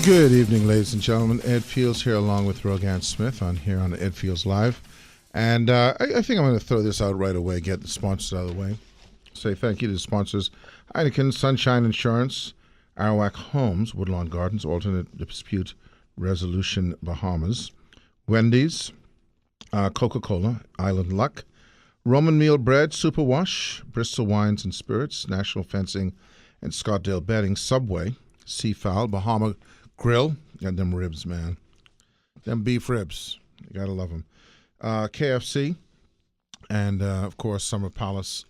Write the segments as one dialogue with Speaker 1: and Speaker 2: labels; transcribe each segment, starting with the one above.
Speaker 1: Good evening, ladies and gentlemen. Ed Fields here along with Rogan Smith here on Ed Fields Live. And I think I'm going to throw this out right away, get the sponsors out of the way. Say thank you to the sponsors: Heineken, Sunshine Insurance, Arawak Homes, Woodlawn Gardens, Alternate Dispute Resolution Bahamas, Wendy's, Coca-Cola, Island Luck, Roman Meal Bread, Superwash, Bristol Wines and Spirits, National Fencing and Scottdale Bedding, Subway, Seafowl, Bahama Grill, and them ribs, man. Them beef ribs. You gotta love them. KFC, and of course Summer Palace,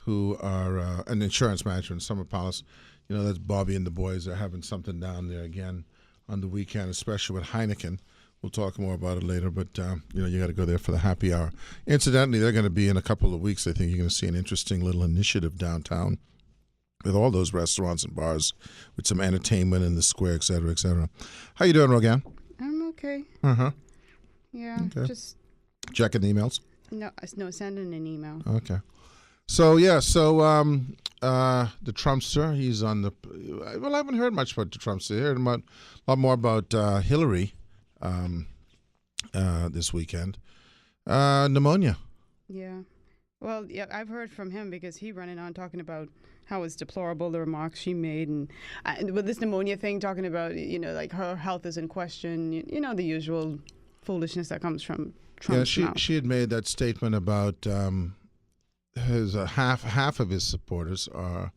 Speaker 1: who are an insurance management. Summer Palace, you know, that's Bobby and the boys are having something down there again on the weekend, especially with Heineken. We'll talk more about it later, but you know, you got to go there for the happy hour. Incidentally, they're going to be in a couple of weeks. I think you're going to see an interesting little initiative downtown with all those restaurants and bars, with some entertainment in the square, et cetera, et cetera. How you doing, Rogan?
Speaker 2: I'm okay.
Speaker 1: Uh-huh.
Speaker 2: Yeah,
Speaker 1: Okay.
Speaker 2: just
Speaker 1: Checking emails?
Speaker 2: no, sending an email.
Speaker 1: Okay. So, yeah, the Trumpster, he's on the, well, I haven't heard much about the Trumpster. I heard a lot more about Hillary this weekend. Pneumonia.
Speaker 2: Yeah. Well, yeah, I've heard from him because he running on talking about how it's deplorable, the remarks she made, and with this pneumonia thing, talking about, you know, like her health is in question, you know, the usual foolishness that comes from Trump's mouth.
Speaker 1: She had made that statement about his half of his supporters are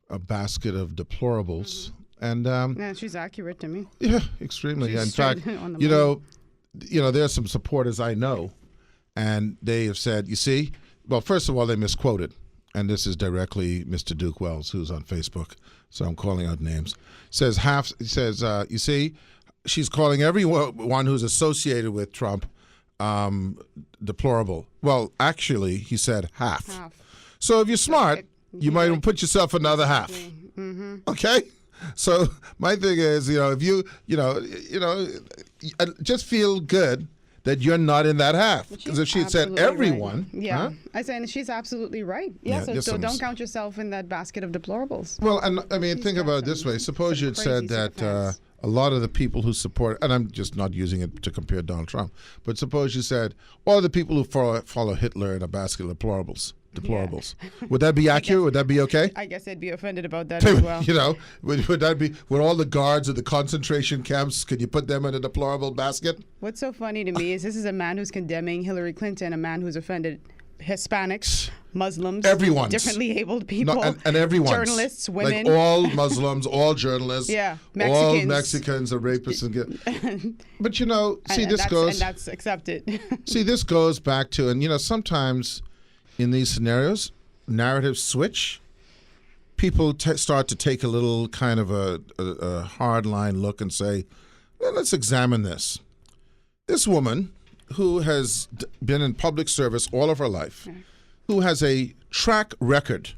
Speaker 1: a basket of deplorables, and
Speaker 2: Yeah, she's accurate to me.
Speaker 1: yeah, extremely.
Speaker 2: She's
Speaker 1: In fact,
Speaker 2: straight on the
Speaker 1: you
Speaker 2: money.
Speaker 1: know, there's some supporters I know, and they have said, you see, well, first of all, they misquoted, and this is directly Mr. Duke Wells, who's on Facebook, so I'm calling out names. You see, she's calling everyone who's associated with Trump deplorable. Well, actually, he said half. So if you're smart, you might put yourself another half.
Speaker 2: Mm-hmm.
Speaker 1: Okay? So my thing is, you know, if you just feel good that you're not in that half. Because if she had said everyone.
Speaker 2: Right. Yeah.
Speaker 1: Huh?
Speaker 2: I say, and she's absolutely right.
Speaker 1: Yeah,
Speaker 2: Yeah,
Speaker 1: there's
Speaker 2: so
Speaker 1: some-
Speaker 2: don't count yourself in that basket of deplorables.
Speaker 1: Well, and I mean,
Speaker 2: She's
Speaker 1: think
Speaker 2: got
Speaker 1: about it
Speaker 2: some-
Speaker 1: this way. Suppose you had
Speaker 2: crazy
Speaker 1: said that
Speaker 2: sycophants.
Speaker 1: a lot of the people who support, and I'm just not using it to compare Donald Trump, but suppose you said all the people who follow Hitler in a basket of deplorables. Would that be accurate? Would that be okay?
Speaker 2: I guess they'd be offended about that as well.
Speaker 1: You know, would that be, with all the guards at the concentration camps, could you put them in a deplorable basket?
Speaker 2: What's so funny to me is this is a man who's condemning Hillary Clinton, a man who's offended Hispanics, Muslims,
Speaker 1: Everyone's.
Speaker 2: differently abled people,
Speaker 1: No, and everyone.
Speaker 2: journalists, women.
Speaker 1: Like all Muslims, all journalists,
Speaker 2: Yeah,
Speaker 1: all
Speaker 2: Mexicans.
Speaker 1: Mexicans are rapists. But, you know, see,
Speaker 2: and that's accepted.
Speaker 1: See, this goes back to, and, you know, sometimes in these scenarios, narratives switch. People start to take a little kind of a hard line look and say, well, let's examine this. This woman who has been in public service all of her life, who has a track record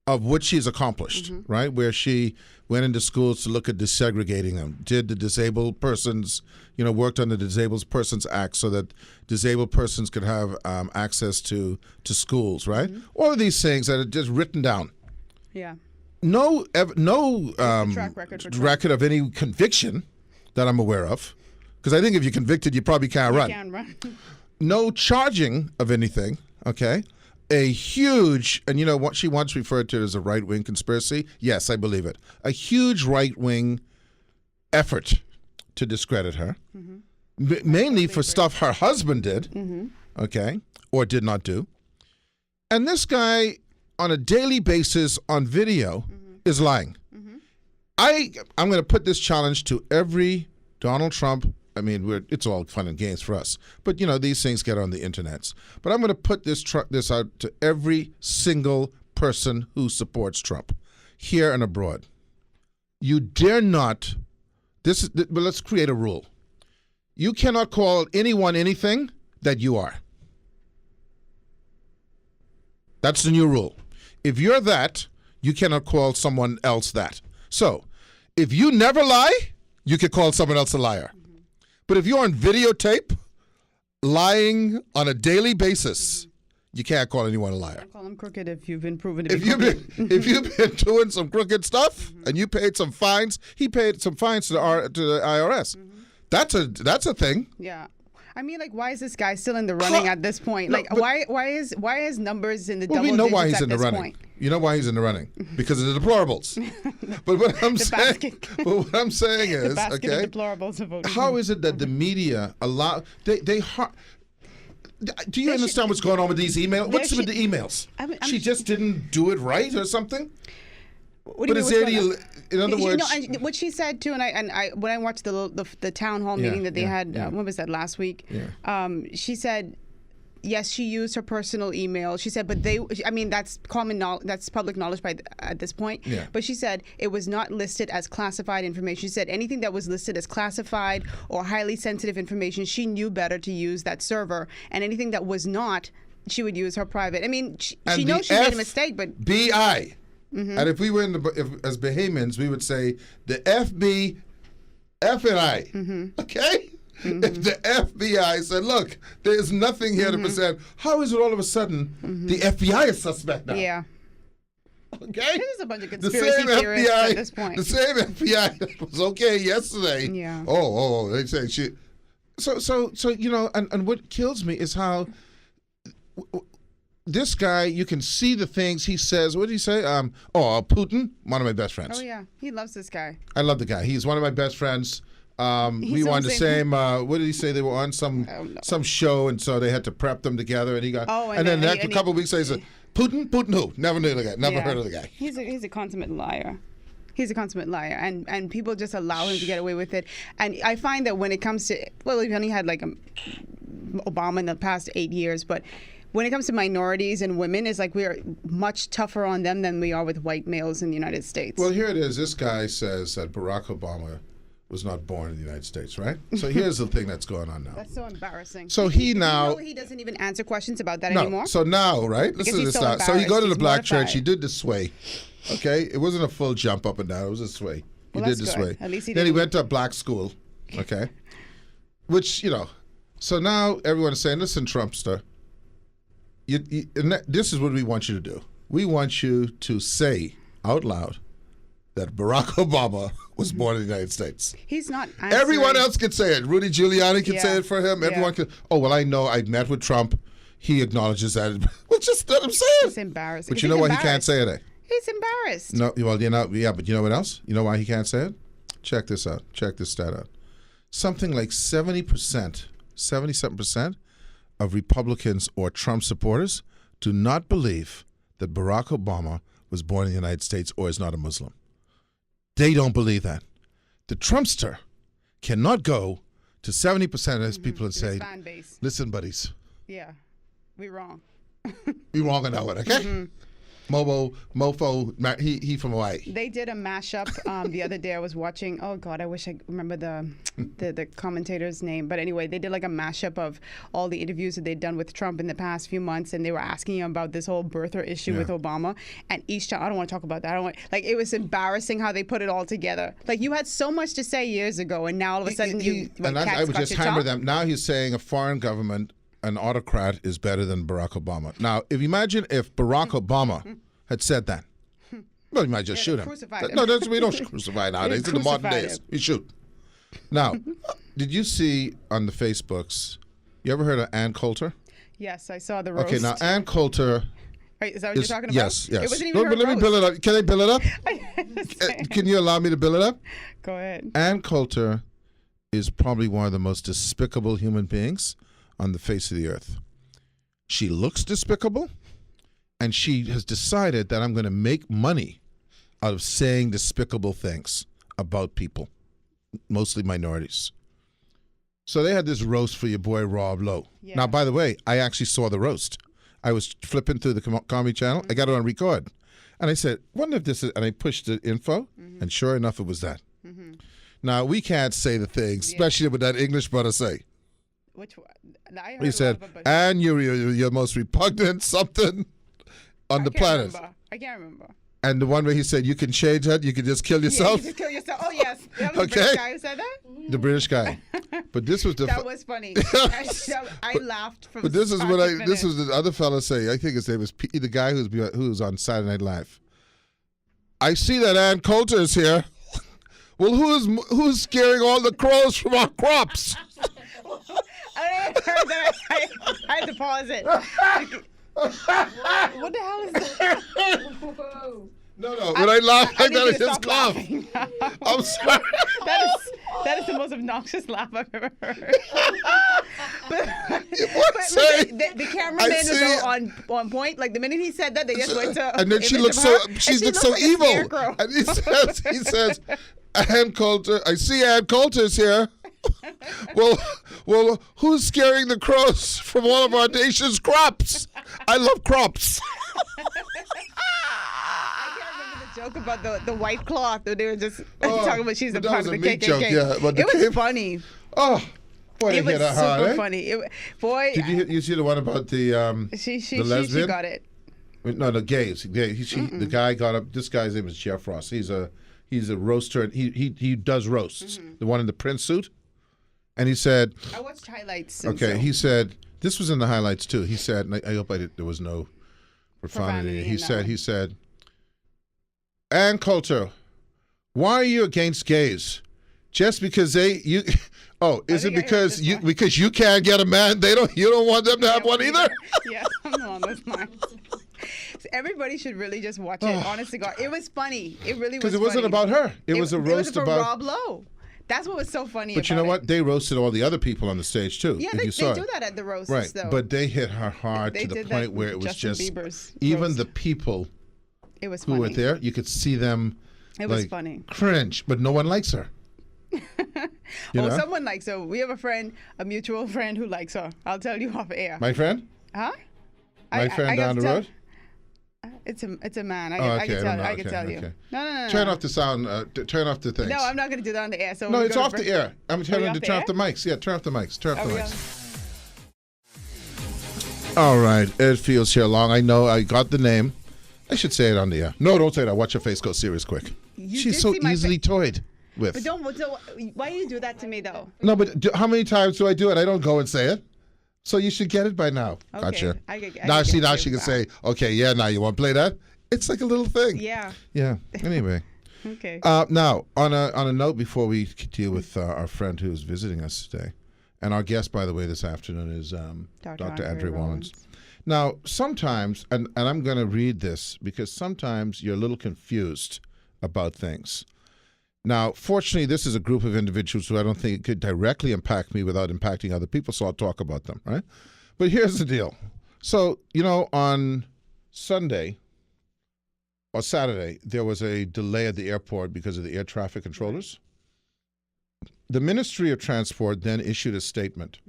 Speaker 1: of what she's accomplished, right? Where she went into schools to look at desegregating them, did the disabled persons, you know, worked on the Disabled Persons Act so that disabled persons could have access to schools, right? All of these things that are just written down.
Speaker 2: Yeah.
Speaker 1: No
Speaker 2: track record for Trump.
Speaker 1: record of any conviction that I'm aware of. Because I think if you're convicted, you probably can't run.
Speaker 2: Can run.
Speaker 1: No charging of anything, okay? A huge, and you know what she once referred to as a right-wing conspiracy? Yes, I believe it. A huge right-wing effort to discredit her, mainly for stuff her husband did, okay, or did not do. And this guy, on a daily basis on video, is lying. I'm going to put this challenge to every Donald Trump. I mean, it's all fun and games for us, but you know these things get on the internets. But I'm going to put this out to every single person who supports Trump, here and abroad. You dare not. But let's create a rule. You cannot call anyone anything that you are. That's the new rule. If you're that, you cannot call someone else that. So, if you never lie, you can call someone else a liar. But if you're on videotape, lying on a daily basis, you can't call anyone a liar.
Speaker 2: Don't call him crooked if you've been proven to be
Speaker 1: If you've
Speaker 2: crooked.
Speaker 1: been if you've been doing some crooked stuff and you paid some fines, he paid some fines to the IRS. That's a thing.
Speaker 2: Yeah. I mean, like, why is this guy still in the running at this point?
Speaker 1: No,
Speaker 2: Like,
Speaker 1: but-
Speaker 2: why is numbers in the
Speaker 1: Well,
Speaker 2: double
Speaker 1: we know
Speaker 2: digits
Speaker 1: why he's
Speaker 2: at
Speaker 1: in the
Speaker 2: this
Speaker 1: running.
Speaker 2: point?
Speaker 1: You know why he's in the running? Because of the deplorables. But what I'm saying,
Speaker 2: basket.
Speaker 1: but what I'm saying
Speaker 2: The
Speaker 1: is,
Speaker 2: basket
Speaker 1: okay,
Speaker 2: of deplorables of voting.
Speaker 1: how is it that the media allow do you understand what's going on with these emails? What's
Speaker 2: there
Speaker 1: with the
Speaker 2: should-
Speaker 1: emails?
Speaker 2: I'm-
Speaker 1: She just didn't do it right or something?
Speaker 2: What do
Speaker 1: But
Speaker 2: you
Speaker 1: is
Speaker 2: mean,
Speaker 1: there
Speaker 2: what's going on?
Speaker 1: in other words,
Speaker 2: and what she said too, and I when I watched the town hall
Speaker 1: Yeah,
Speaker 2: meeting that they
Speaker 1: yeah,
Speaker 2: had,
Speaker 1: yeah.
Speaker 2: when was that, last week?
Speaker 1: Yeah.
Speaker 2: She said, yes, she used her personal email. She said, but that's common knowledge, that's public knowledge at this point.
Speaker 1: Yeah.
Speaker 2: But she said it was not listed as classified information. She said anything that was listed as classified or highly sensitive information, she knew better to use that server, and anything that was not, she would use her private. I mean, she
Speaker 1: And
Speaker 2: knows
Speaker 1: the
Speaker 2: she made a mistake, but
Speaker 1: BI. And if we were as Bahamians, we would say the FB, F and I. Okay? If the FBI said, look, there's nothing here to present, how is it all of a sudden the FBI is suspect now?
Speaker 2: yeah.
Speaker 1: Okay?
Speaker 2: There's a bunch of
Speaker 1: The
Speaker 2: conspiracy
Speaker 1: same
Speaker 2: theorists
Speaker 1: FBI,
Speaker 2: at this point.
Speaker 1: the same FBI that was okay yesterday.
Speaker 2: Yeah.
Speaker 1: They say she. So you know, and what kills me is how this guy, you can see the things he says. What did he say? Putin, one of my best friends.
Speaker 2: Oh yeah, he loves this guy.
Speaker 1: I love the guy. He's one of my best friends. We
Speaker 2: He's
Speaker 1: were
Speaker 2: on
Speaker 1: on
Speaker 2: the
Speaker 1: the
Speaker 2: same-
Speaker 1: same. What did he say? They were on some show, and so they had to prep them together. And he got.
Speaker 2: Oh,
Speaker 1: and then
Speaker 2: and
Speaker 1: after a couple of weeks, he said, "Putin who? Never knew the guy. Never
Speaker 2: Yeah.
Speaker 1: heard of the guy."
Speaker 2: He's a consummate liar. He's a consummate liar, and people just allow him to get away with it. And I find that when it comes to, well, we've only had like Obama in the past 8 years, but when it comes to minorities and women, it's like we are much tougher on them than we are with white males in the United States.
Speaker 1: Well, here it is. This guy says that Barack Obama was not born in the United States, right? So here's the thing that's going on now.
Speaker 2: That's so embarrassing.
Speaker 1: So he now.
Speaker 2: You know, he doesn't even answer questions about that
Speaker 1: No,
Speaker 2: anymore.
Speaker 1: so now, right? Listen to
Speaker 2: he's
Speaker 1: this
Speaker 2: so
Speaker 1: now. So he go to
Speaker 2: embarrassed.
Speaker 1: the
Speaker 2: He's
Speaker 1: black church.
Speaker 2: mortified.
Speaker 1: He did the sway. Okay, it wasn't a full jump up and down. It was a sway. He
Speaker 2: Well,
Speaker 1: did the
Speaker 2: that's
Speaker 1: sway.
Speaker 2: good. At least he
Speaker 1: then he
Speaker 2: didn't-
Speaker 1: went to a black school. Okay, which So now everyone is saying, "Listen, Trumpster, this is what we want you to do. We want you to say out loud that Barack Obama was born in the United States."
Speaker 2: He's not answering.
Speaker 1: Everyone else can say it. Rudy Giuliani can say
Speaker 2: Yeah.
Speaker 1: it for him. Everyone
Speaker 2: Yeah.
Speaker 1: can. Oh, well, I know. I met with Trump. He acknowledges that. Well, just let him say
Speaker 2: It's
Speaker 1: it.
Speaker 2: embarrassing.
Speaker 1: But you
Speaker 2: He's
Speaker 1: know why he can't
Speaker 2: embarrassed.
Speaker 1: say it?
Speaker 2: He's embarrassed.
Speaker 1: No, well, but you know what else? You know why he can't say it? Check this out. Check this stat out. Something like 70%, 77% of Republicans or Trump supporters do not believe that Barack Obama was born in the United States or is not a Muslim. They don't believe that. The Trumpster cannot go to 70% of his people and
Speaker 2: His
Speaker 1: say,
Speaker 2: fan base.
Speaker 1: listen, buddies,
Speaker 2: Yeah, we're wrong.
Speaker 1: you're wrong on that one, okay? Mofo, he from Hawaii.
Speaker 2: They did a mashup the other day. I was watching. Oh God, I wish I remember the commentator's name. But anyway, they did like a mashup of all the interviews that they'd done with Trump in the past few months, and they were asking him about this whole birther issue with Obama. And each time, I don't want to talk about that. I don't want, like, it was embarrassing how they put it all together. Like, you had so much to say years ago, and now all of a sudden
Speaker 1: I would just hammer them. Now he's saying a foreign government, an autocrat, is better than Barack Obama. Now, imagine if Barack Obama had said that. Well, you might just shoot him.
Speaker 2: crucified him.
Speaker 1: No, we don't crucify nowadays. In the modern
Speaker 2: Crucified
Speaker 1: days,
Speaker 2: him.
Speaker 1: we shoot. Now, did you see on the Facebooks? You ever heard of Ann Coulter?
Speaker 2: Yes, I saw the roast.
Speaker 1: Okay, now Ann Coulter.
Speaker 2: Right, is that what you're talking about?
Speaker 1: Yes.
Speaker 2: It wasn't even
Speaker 1: No,
Speaker 2: her
Speaker 1: but let me
Speaker 2: roast.
Speaker 1: build it up. Can I build it up?
Speaker 2: I
Speaker 1: Can you allow me to build it up?
Speaker 2: Go ahead.
Speaker 1: Ann Coulter is probably one of the most despicable human beings on the face of the earth. She looks despicable, and she has decided that I'm going to make money out of saying despicable things about people, mostly minorities. So they had this roast for your boy Rob Lowe.
Speaker 2: Yeah.
Speaker 1: Now, by the way, I actually saw the roast. I was flipping through the Comedy Channel. I got it on record. And I said, wonder if this is, and I pushed the info, and sure enough, it was that. Now, we can't say the things, especially what that English brother say.
Speaker 2: Which one? I heard
Speaker 1: He
Speaker 2: a
Speaker 1: said,
Speaker 2: lot of it, but
Speaker 1: and you're most repugnant something on the
Speaker 2: I can't
Speaker 1: planet.
Speaker 2: remember. I can't remember.
Speaker 1: And the one where he said, you can change that, you can just kill
Speaker 2: Yeah,
Speaker 1: yourself.
Speaker 2: you just kill yourself. Oh yes, that was the
Speaker 1: Okay.
Speaker 2: British guy who said that.
Speaker 1: The British guy. But this was the.
Speaker 2: That was funny. I laughed from.
Speaker 1: But this is
Speaker 2: start
Speaker 1: what
Speaker 2: to
Speaker 1: I. This
Speaker 2: finish.
Speaker 1: was the other fella say. I think his name was the guy who's on Saturday Night Live. I see that Ann Coulter is here. Well, who's scaring all the crows from our crops?
Speaker 2: I heard that. I had to pause it. What the hell is that? Whoa.
Speaker 1: No. When I laugh like
Speaker 2: need
Speaker 1: that,
Speaker 2: you
Speaker 1: I
Speaker 2: to
Speaker 1: just
Speaker 2: stop
Speaker 1: laugh.
Speaker 2: laughing now.
Speaker 1: I'm sorry.
Speaker 2: That is the most obnoxious laugh I've ever heard. but
Speaker 1: Say,
Speaker 2: the cameraman was so on point. Like the minute he said that, they just went to.
Speaker 1: and then she
Speaker 2: image
Speaker 1: looks
Speaker 2: of
Speaker 1: so
Speaker 2: her,
Speaker 1: she
Speaker 2: and
Speaker 1: looks so
Speaker 2: like a
Speaker 1: evil.
Speaker 2: scarecrow.
Speaker 1: And he says, Ann Coulter. I see Ann Coulter's here. well, who's scaring the crows from all of our nation's crops? I love crops.
Speaker 2: I can't remember the joke about the white cloth. They were just talking about she's a
Speaker 1: but that
Speaker 2: part
Speaker 1: was
Speaker 2: of
Speaker 1: a
Speaker 2: the
Speaker 1: meat
Speaker 2: KKK.
Speaker 1: joke, yeah, but the
Speaker 2: It was
Speaker 1: cave-
Speaker 2: funny.
Speaker 1: Oh, boy,
Speaker 2: It was
Speaker 1: hit her
Speaker 2: super
Speaker 1: hard, eh?
Speaker 2: funny. Boy,
Speaker 1: Did you see the one about the
Speaker 2: she
Speaker 1: lesbian?
Speaker 2: got it.
Speaker 1: No, the gays. The guy got up. This guy's name is Jeff Ross. He's a roaster. And he does roasts. The one in the print suit. And he said,
Speaker 2: I watched highlights.
Speaker 1: okay. He said this was in the highlights too. He said, and I hope there was no profanity. He said, Ann Coulter, why are you against gays? Just because you? Oh, is it because you can't get a man? You don't want them to have one either?
Speaker 2: Yeah, something along those lines. So everybody should really just watch it. Honest to God, it was funny. It really was.
Speaker 1: Because it wasn't
Speaker 2: funny.
Speaker 1: about her. It was a
Speaker 2: It
Speaker 1: roast
Speaker 2: was for
Speaker 1: about
Speaker 2: Rob Lowe. That's what was so funny.
Speaker 1: But you know what? They roasted all the other people on the stage too.
Speaker 2: Yeah,
Speaker 1: if
Speaker 2: they
Speaker 1: you saw
Speaker 2: do
Speaker 1: it.
Speaker 2: that at the roasts,
Speaker 1: Right,
Speaker 2: though.
Speaker 1: but they hit her hard
Speaker 2: They
Speaker 1: to the
Speaker 2: did
Speaker 1: point
Speaker 2: that
Speaker 1: where it was
Speaker 2: Justin
Speaker 1: just
Speaker 2: Bieber's
Speaker 1: even
Speaker 2: roast.
Speaker 1: the people
Speaker 2: It was
Speaker 1: who
Speaker 2: funny.
Speaker 1: were there, you could see them.
Speaker 2: It was funny.
Speaker 1: Cringe, but no one likes her. You know?
Speaker 2: Someone likes her. We have a mutual friend who likes her. I'll tell you off air.
Speaker 1: My friend?
Speaker 2: Huh?
Speaker 1: My friend down the road?
Speaker 2: It's a man.
Speaker 1: I
Speaker 2: can tell you.
Speaker 1: Okay.
Speaker 2: No.
Speaker 1: Turn off the sound. Turn off the things.
Speaker 2: No, I'm not going to do that on the air. So
Speaker 1: No,
Speaker 2: we're
Speaker 1: it's
Speaker 2: gonna
Speaker 1: off the air. I'm telling you to turn off the mics. Yeah, turn off the mics. Turn off the mics. All right. Ed Fields here along. I know I got the name. I should say it on the air. No, don't say that. Watch your face go serious quick. She's so easily toyed with.
Speaker 2: But don't. So why do you do that to me though?
Speaker 1: No, but how many times do I do it? I don't go and say it. So you should get it by now.
Speaker 2: Okay.
Speaker 1: Gotcha.
Speaker 2: Now
Speaker 1: she can say, okay, yeah, now you want to play that? It's like a little thing.
Speaker 2: Yeah.
Speaker 1: Yeah. Anyway.
Speaker 2: Okay.
Speaker 1: Now, on a note before we deal with our friend who is visiting us today, and our guest, by the way, this afternoon is Dr. Andre Rollins. Now, sometimes, and I'm going to read this because sometimes you're a little confused about things. Now, fortunately, this is a group of individuals who I don't think could directly impact me without impacting other people, so I'll talk about them, right? But here's the deal. So, on Sunday or Saturday, there was a delay at the airport because of the air traffic controllers. The Ministry of Transport then issued a statement,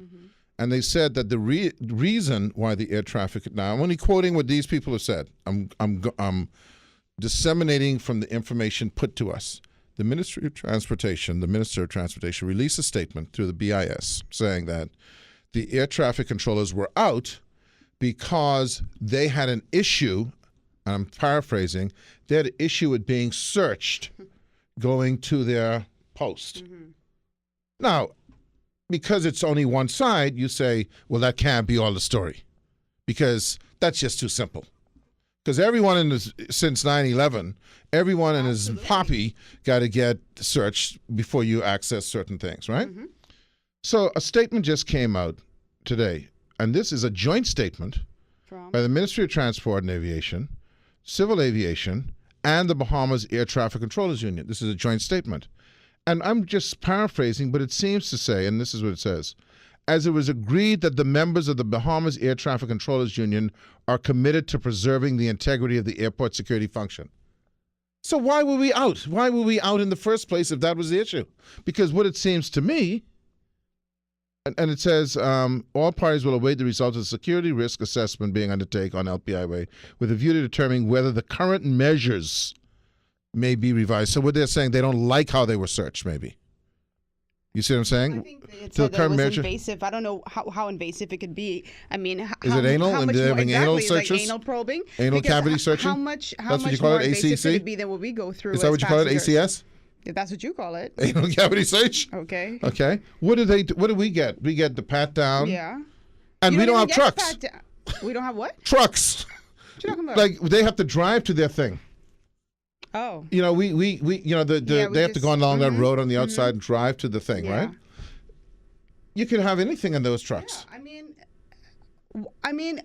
Speaker 1: and they said that the reason why the air traffic. Now, I'm only quoting what these people have said. I'm disseminating from the information put to us. The Ministry of Transportation, the Minister of Transportation, released a statement through the BIS saying that the air traffic controllers were out because they had an issue. And I'm paraphrasing. They had an issue with being searched going to their post. Now, because it's only one side, you say, well, that can't be all the story because that's just too simple. Because everyone since 9/11, everyone in his poppy got to get searched before you access certain things, right? So a statement just came out today, and this is a joint statement by the Ministry of Transport and Aviation, Civil Aviation, and the Bahamas Air Traffic Controllers Union. This is a joint statement. And I'm just paraphrasing, but it seems to say, and this is what it says, as it was agreed that the members of the Bahamas Air Traffic Controllers Union are committed to preserving the integrity of the airport security function. So why were we out? Why were we out in the first place if that was the issue? Because what it seems to me, and it says, all parties will await the results of the security risk assessment being undertaken on LPIA with a view to determining whether the current measures may be revised. So what they're saying, they don't like how they were searched, maybe. You see what I'm saying?
Speaker 2: I think it said that it was invasive. I don't know how invasive it could be. I mean,
Speaker 1: is it anal?
Speaker 2: How much
Speaker 1: they're
Speaker 2: more,
Speaker 1: having anal searches?
Speaker 2: Like anal probing?
Speaker 1: Anal
Speaker 2: Because
Speaker 1: cavity searching?
Speaker 2: How much
Speaker 1: what you call
Speaker 2: more
Speaker 1: it,
Speaker 2: invasive
Speaker 1: ACC?
Speaker 2: could it be than what we go through?
Speaker 1: Is that what you call it, ACS?
Speaker 2: If that's what you call it.
Speaker 1: Anal cavity search.
Speaker 2: Okay.
Speaker 1: Okay. What do we get? We get the pat down.
Speaker 2: Yeah.
Speaker 1: And
Speaker 2: You
Speaker 1: we don't have
Speaker 2: even get
Speaker 1: trucks.
Speaker 2: pat down. We don't have what?
Speaker 1: Trucks.
Speaker 2: What you talking about?
Speaker 1: Like they have to drive to their thing.
Speaker 2: Oh.
Speaker 1: You know, we you know,
Speaker 2: Yeah, we
Speaker 1: they have to
Speaker 2: just-
Speaker 1: go along that road on the outside and drive to the thing,
Speaker 2: Yeah.
Speaker 1: right? You can have anything in those trucks.
Speaker 2: I mean,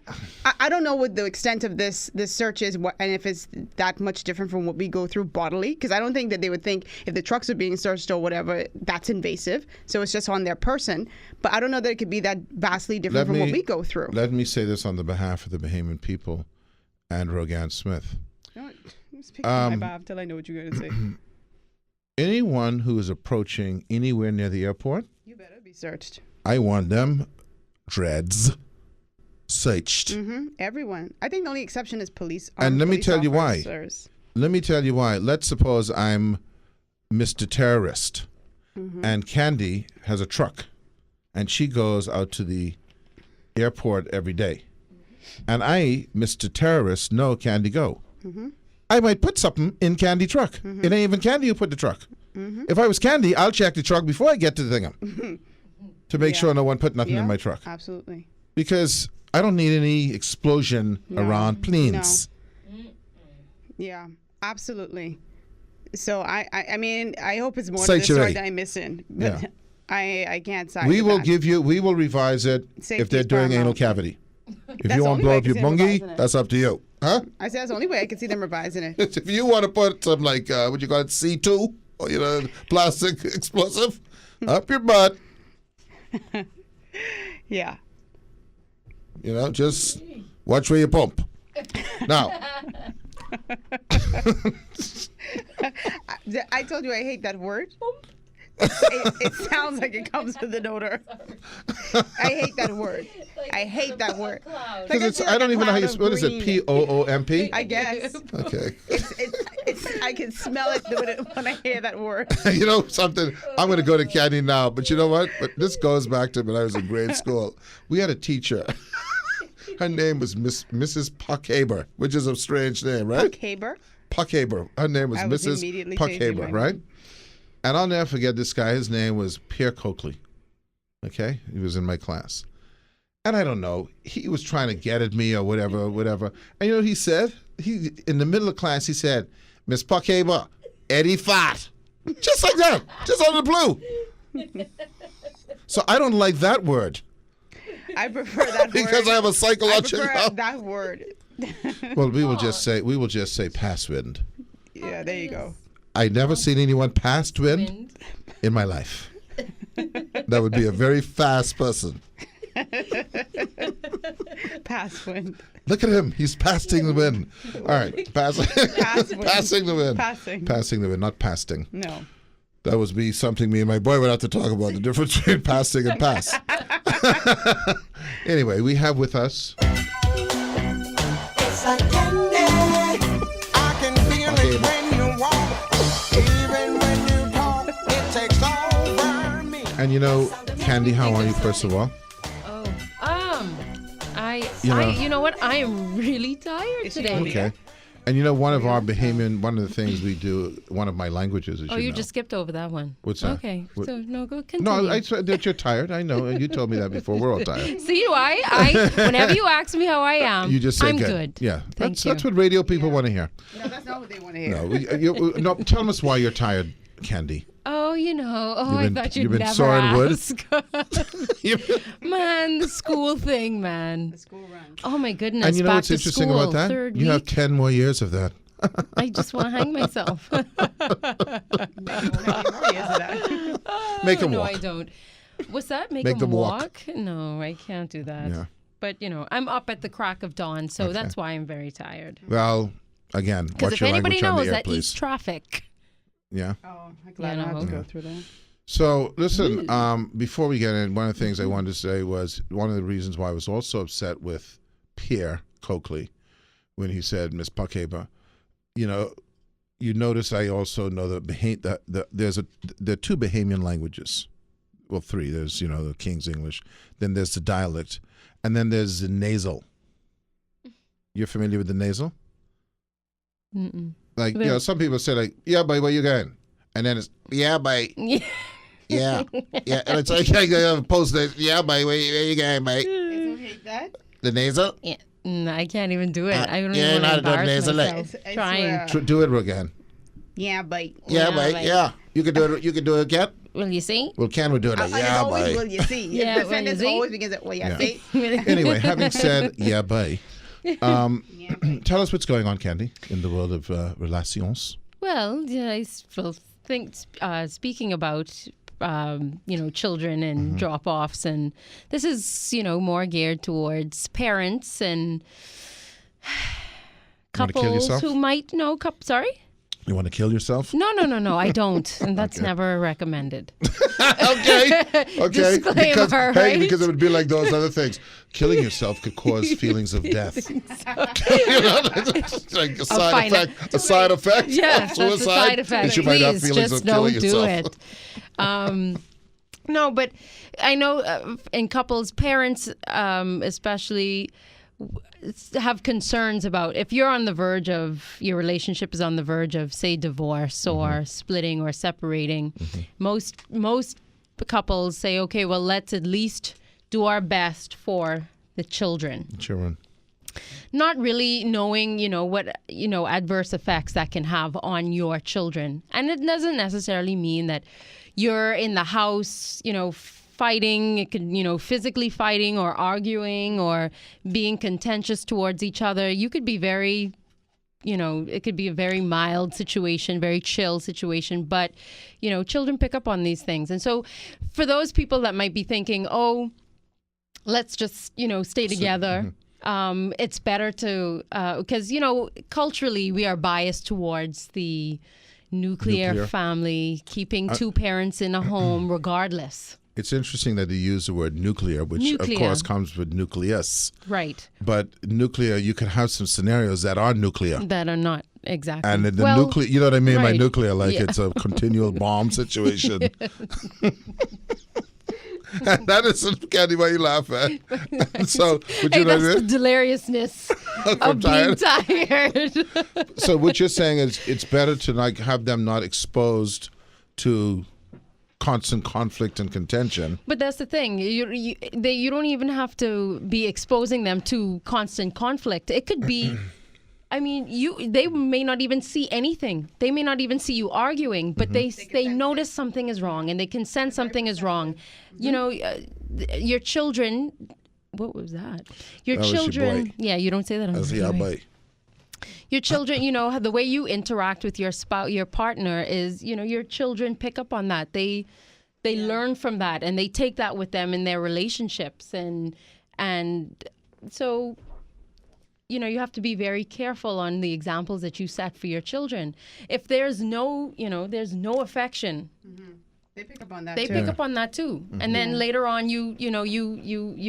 Speaker 2: I don't know what the extent of this search is, and if it's that much different from what we go through bodily. Because I don't think that they would think if the trucks are being searched or whatever, that's invasive. So it's just on their person. But I don't know that it could be that vastly different from what we go through.
Speaker 1: Let me say this on the behalf of the Bahamian people and Rogan Smith.
Speaker 2: You know what? I'm speaking on my behalf till I know what you're going to say.
Speaker 1: Anyone who is approaching anywhere near the airport,
Speaker 2: You better be searched.
Speaker 1: I want them dreads searched.
Speaker 2: Everyone. I think the only exception is police.
Speaker 1: And
Speaker 2: armed
Speaker 1: let me
Speaker 2: police
Speaker 1: tell you why.
Speaker 2: officers.
Speaker 1: Let me tell you why. Let's suppose I'm Mr. Terrorist and Candy has a truck and she goes out to the airport every day. And I, Mr. Terrorist, know Candy go. I might put something in Candy truck. It ain't even Candy who put the truck. If I was Candy, I'll check the truck before I get to the thing to make sure no one put nothing in my truck.
Speaker 2: Absolutely.
Speaker 1: Because I don't need any explosion around planes.
Speaker 2: Yeah, absolutely. So I mean, I hope it's more to
Speaker 1: Say
Speaker 2: the story
Speaker 1: Sheree.
Speaker 2: that I'm missing. But
Speaker 1: Yeah.
Speaker 2: I can't side
Speaker 1: We
Speaker 2: with
Speaker 1: will
Speaker 2: that.
Speaker 1: we will revise it
Speaker 2: Safety
Speaker 1: if they're
Speaker 2: is
Speaker 1: doing anal
Speaker 2: paramount.
Speaker 1: cavity. If
Speaker 2: That's
Speaker 1: you
Speaker 2: the
Speaker 1: want
Speaker 2: only
Speaker 1: to blow
Speaker 2: way I
Speaker 1: up
Speaker 2: can
Speaker 1: your
Speaker 2: see them
Speaker 1: bungie,
Speaker 2: revising it.
Speaker 1: that's up to you. Huh?
Speaker 2: I said that's the only way I can see them revising it.
Speaker 1: If you want to put some like, what you call it, C2, or, you know, plastic explosive, up your butt,
Speaker 2: Yeah.
Speaker 1: you know, just watch where you pump. Now,
Speaker 2: I told you I hate that word. It sounds like it comes with an odor. I hate that word. I hate that word. Like
Speaker 1: because it's,
Speaker 2: feel
Speaker 1: I
Speaker 2: like
Speaker 1: don't
Speaker 2: a
Speaker 1: even know how you,
Speaker 2: cloud of
Speaker 1: what is it,
Speaker 2: green.
Speaker 1: POOMP?
Speaker 2: I guess.
Speaker 1: Okay.
Speaker 2: I can smell it when I hear that word.
Speaker 1: You know something? I'm going to go to Candy now, but you know what? But this goes back to when I was in grade school. We had a teacher. Her name was Mrs. Puckhaber, which is a strange name, right?
Speaker 2: Caber.
Speaker 1: Puckhaber. Her name was
Speaker 2: I was
Speaker 1: Mrs.
Speaker 2: immediately changing
Speaker 1: Puckhaber,
Speaker 2: my
Speaker 1: right?
Speaker 2: mind.
Speaker 1: And I'll never forget this guy. His name was Pierre Coakley. Okay? He was in my class. And I don't know. He was trying to get at me or whatever. And you know what he said? He in the middle of class, he said, Miss Puckhaber, Eddie Fat. Just like that. Just out of the blue. So I don't like that word.
Speaker 2: I prefer that word.
Speaker 1: Because I have a
Speaker 2: I
Speaker 1: psychological.
Speaker 2: prefer that word.
Speaker 1: Well, we will just say pass wind.
Speaker 2: Yeah, there you go.
Speaker 1: I never seen anyone past wind in my life. That would be a very fast person.
Speaker 2: Pass wind.
Speaker 1: Look at him. He's passing the wind. All right.
Speaker 2: wind.
Speaker 1: Passing the wind.
Speaker 2: Passing.
Speaker 1: Passing the wind, not pasting.
Speaker 2: No.
Speaker 1: That would be something me and my boy would have to talk about, the difference between passing and pass. Anyway, we have with us
Speaker 3: It's like candy. I can feel it when you walk, even when you talk. It takes over me.
Speaker 1: and you know, Candy, how are you, first of all?
Speaker 4: You know what? I am really tired today.
Speaker 1: Okay. And you know, one of our Bahamian, one of the things we do, one of my languages, as
Speaker 4: Oh,
Speaker 1: you
Speaker 4: you
Speaker 1: know.
Speaker 4: just skipped over that one.
Speaker 1: What's that?
Speaker 4: Okay.
Speaker 1: What-
Speaker 4: So no, go continue.
Speaker 1: No, I said that you're tired. I know. And you told me that before. We're all tired.
Speaker 4: See, I whenever you ask me how I am,
Speaker 1: You just say
Speaker 4: I'm
Speaker 1: good.
Speaker 4: good.
Speaker 1: Yeah.
Speaker 4: Thank
Speaker 1: That's
Speaker 4: you.
Speaker 1: what radio people want to hear.
Speaker 2: No, that's not what they want to hear.
Speaker 1: No, tell us why you're tired, Candy.
Speaker 4: Oh, you know. Oh,
Speaker 1: You've
Speaker 4: I
Speaker 1: been-
Speaker 4: thought
Speaker 1: you've
Speaker 4: you'd
Speaker 1: been
Speaker 4: never
Speaker 1: sawing wood?
Speaker 4: ask. Man, the school thing, man.
Speaker 2: The school run.
Speaker 4: Oh my goodness.
Speaker 1: And you know
Speaker 4: back
Speaker 1: what's
Speaker 4: to
Speaker 1: interesting
Speaker 4: school,
Speaker 1: about that?
Speaker 4: Third
Speaker 1: You have
Speaker 4: week.
Speaker 1: 10 more years of that.
Speaker 4: I just want to hang myself.
Speaker 2: More years of that.
Speaker 1: Make 'em
Speaker 4: no,
Speaker 1: walk.
Speaker 4: I don't. What's that? Make,
Speaker 1: Make
Speaker 4: 'em
Speaker 1: them walk.
Speaker 4: No, I can't do that.
Speaker 1: Yeah.
Speaker 4: But, you know, I'm up at the crack of dawn, so
Speaker 1: Okay.
Speaker 4: that's why I'm very tired.
Speaker 1: Well, again,
Speaker 4: Because
Speaker 1: watch
Speaker 4: if
Speaker 1: your
Speaker 4: anybody
Speaker 1: language on
Speaker 4: knows
Speaker 1: the air,
Speaker 4: that east
Speaker 1: please.
Speaker 4: traffic.
Speaker 1: Yeah.
Speaker 2: Oh, I'm glad I don't have to
Speaker 4: know.
Speaker 2: go through that.
Speaker 1: So, listen, before we get in, one of the things I wanted to say was one of the reasons why I was also upset with Pierre Coakley when he said, Miss Puckhaber, you know, you notice I also know that there are two Bahamian languages. Well, three. There's, you know, the King's English. Then there's the dialect. And then there's the nasal. You're familiar with the nasal?
Speaker 4: Mm-mm.
Speaker 1: Like, you know, some people say, like, yeah, boy, where you going? And then it's, yeah, mate.
Speaker 4: Yeah.
Speaker 1: Yeah. Yeah. And it's like, I post it. Yeah, mate. Where you going, mate?
Speaker 2: hate that.
Speaker 1: The nasal?
Speaker 4: Yeah. No, I can't even do it. I don't
Speaker 1: yeah,
Speaker 4: even
Speaker 1: not
Speaker 4: want to
Speaker 1: a good
Speaker 4: embarrass
Speaker 1: nasal lick.
Speaker 4: myself
Speaker 2: I
Speaker 4: trying.
Speaker 2: swear.
Speaker 1: Do it again.
Speaker 2: Yeah, but
Speaker 1: Yeah,
Speaker 4: Yeah,
Speaker 1: mate.
Speaker 4: mate.
Speaker 1: Yeah. You can do it. You can do it again.
Speaker 4: Well, you see?
Speaker 1: Well, can we do it? Yeah,
Speaker 2: always
Speaker 1: mate.
Speaker 2: will you see.
Speaker 4: Yeah,
Speaker 2: the
Speaker 4: will you
Speaker 2: sentence
Speaker 4: see?
Speaker 2: always begins at, well, yeah,
Speaker 1: Yeah.
Speaker 2: see.
Speaker 1: Anyway, having said, yeah, bye. Tell us what's going on, Candy, in the world of relations.
Speaker 4: Well, yeah, I still think speaking about children and drop-offs, and this is more geared towards parents and
Speaker 1: wanna kill
Speaker 4: couples
Speaker 1: yourself?
Speaker 4: who might know. Sorry.
Speaker 1: You want to kill yourself?
Speaker 4: No, I don't, and that's never recommended.
Speaker 1: Okay.
Speaker 4: Disclaimer,
Speaker 1: Because
Speaker 4: right?
Speaker 1: because it would be like those other things. Killing yourself could cause feelings of death. It's like a side
Speaker 4: fine.
Speaker 1: effect. A side effect.
Speaker 4: Yeah,
Speaker 1: of
Speaker 4: that's a
Speaker 1: suicide.
Speaker 4: side effect.
Speaker 1: That you might have
Speaker 4: Please,
Speaker 1: feelings
Speaker 4: just
Speaker 1: of killing
Speaker 4: don't
Speaker 1: yourself.
Speaker 4: do it. No, but I know in couples, parents especially have concerns about if you're on the verge of your relationship is on the verge of, say, divorce or splitting or separating. Most couples say, okay, well, let's at least do our best for the children.
Speaker 1: Children.
Speaker 4: Not really knowing, what, adverse effects that can have on your children. And it doesn't necessarily mean that you're in the house, fighting. It could, physically fighting or arguing or being contentious towards each other. You could be very, it could be a very mild situation, very chill situation. But, children pick up on these things. And so for those people that might be thinking, oh, let's just, stay together. It's better to, because, culturally we are biased towards the nuclear family, keeping two parents in a home regardless.
Speaker 1: It's interesting that you use the word nuclear, which
Speaker 4: Nuclear.
Speaker 1: of course comes with nucleus.
Speaker 4: Right.
Speaker 1: But nuclear, you can have some scenarios that are nuclear.
Speaker 4: That are not exactly.
Speaker 1: And the nuclear, you know what I mean by
Speaker 4: right.
Speaker 1: nuclear, like
Speaker 4: Yeah.
Speaker 1: it's a continual bomb situation. That isn't Candy, why you laugh at. So, would you
Speaker 4: Hey,
Speaker 1: know
Speaker 4: that's
Speaker 1: what I
Speaker 4: the
Speaker 1: mean?
Speaker 4: deliriousness of being tired.
Speaker 1: So what you're saying is it's better to like have them not exposed to constant conflict and contention.
Speaker 4: But that's the thing. You don't even have to be exposing them to constant conflict. It could be. I mean, they may not even see anything. They may not even see you arguing, but they notice something is wrong and they can sense something is wrong. Your children. What was that? Your
Speaker 1: That was your
Speaker 4: children.
Speaker 1: boy.
Speaker 4: Yeah, you don't say that on
Speaker 1: As
Speaker 4: the
Speaker 1: yeah,
Speaker 4: radio.
Speaker 1: but
Speaker 4: Your children, the way you interact with your spouse, your partner is, your children pick up on that. They learn from that and they take that with them in their relationships. And so, you have to be very careful on the examples that you set for your children. If there's no affection,
Speaker 2: They pick up on that
Speaker 4: they
Speaker 2: too.
Speaker 4: pick up on that too. And then later on you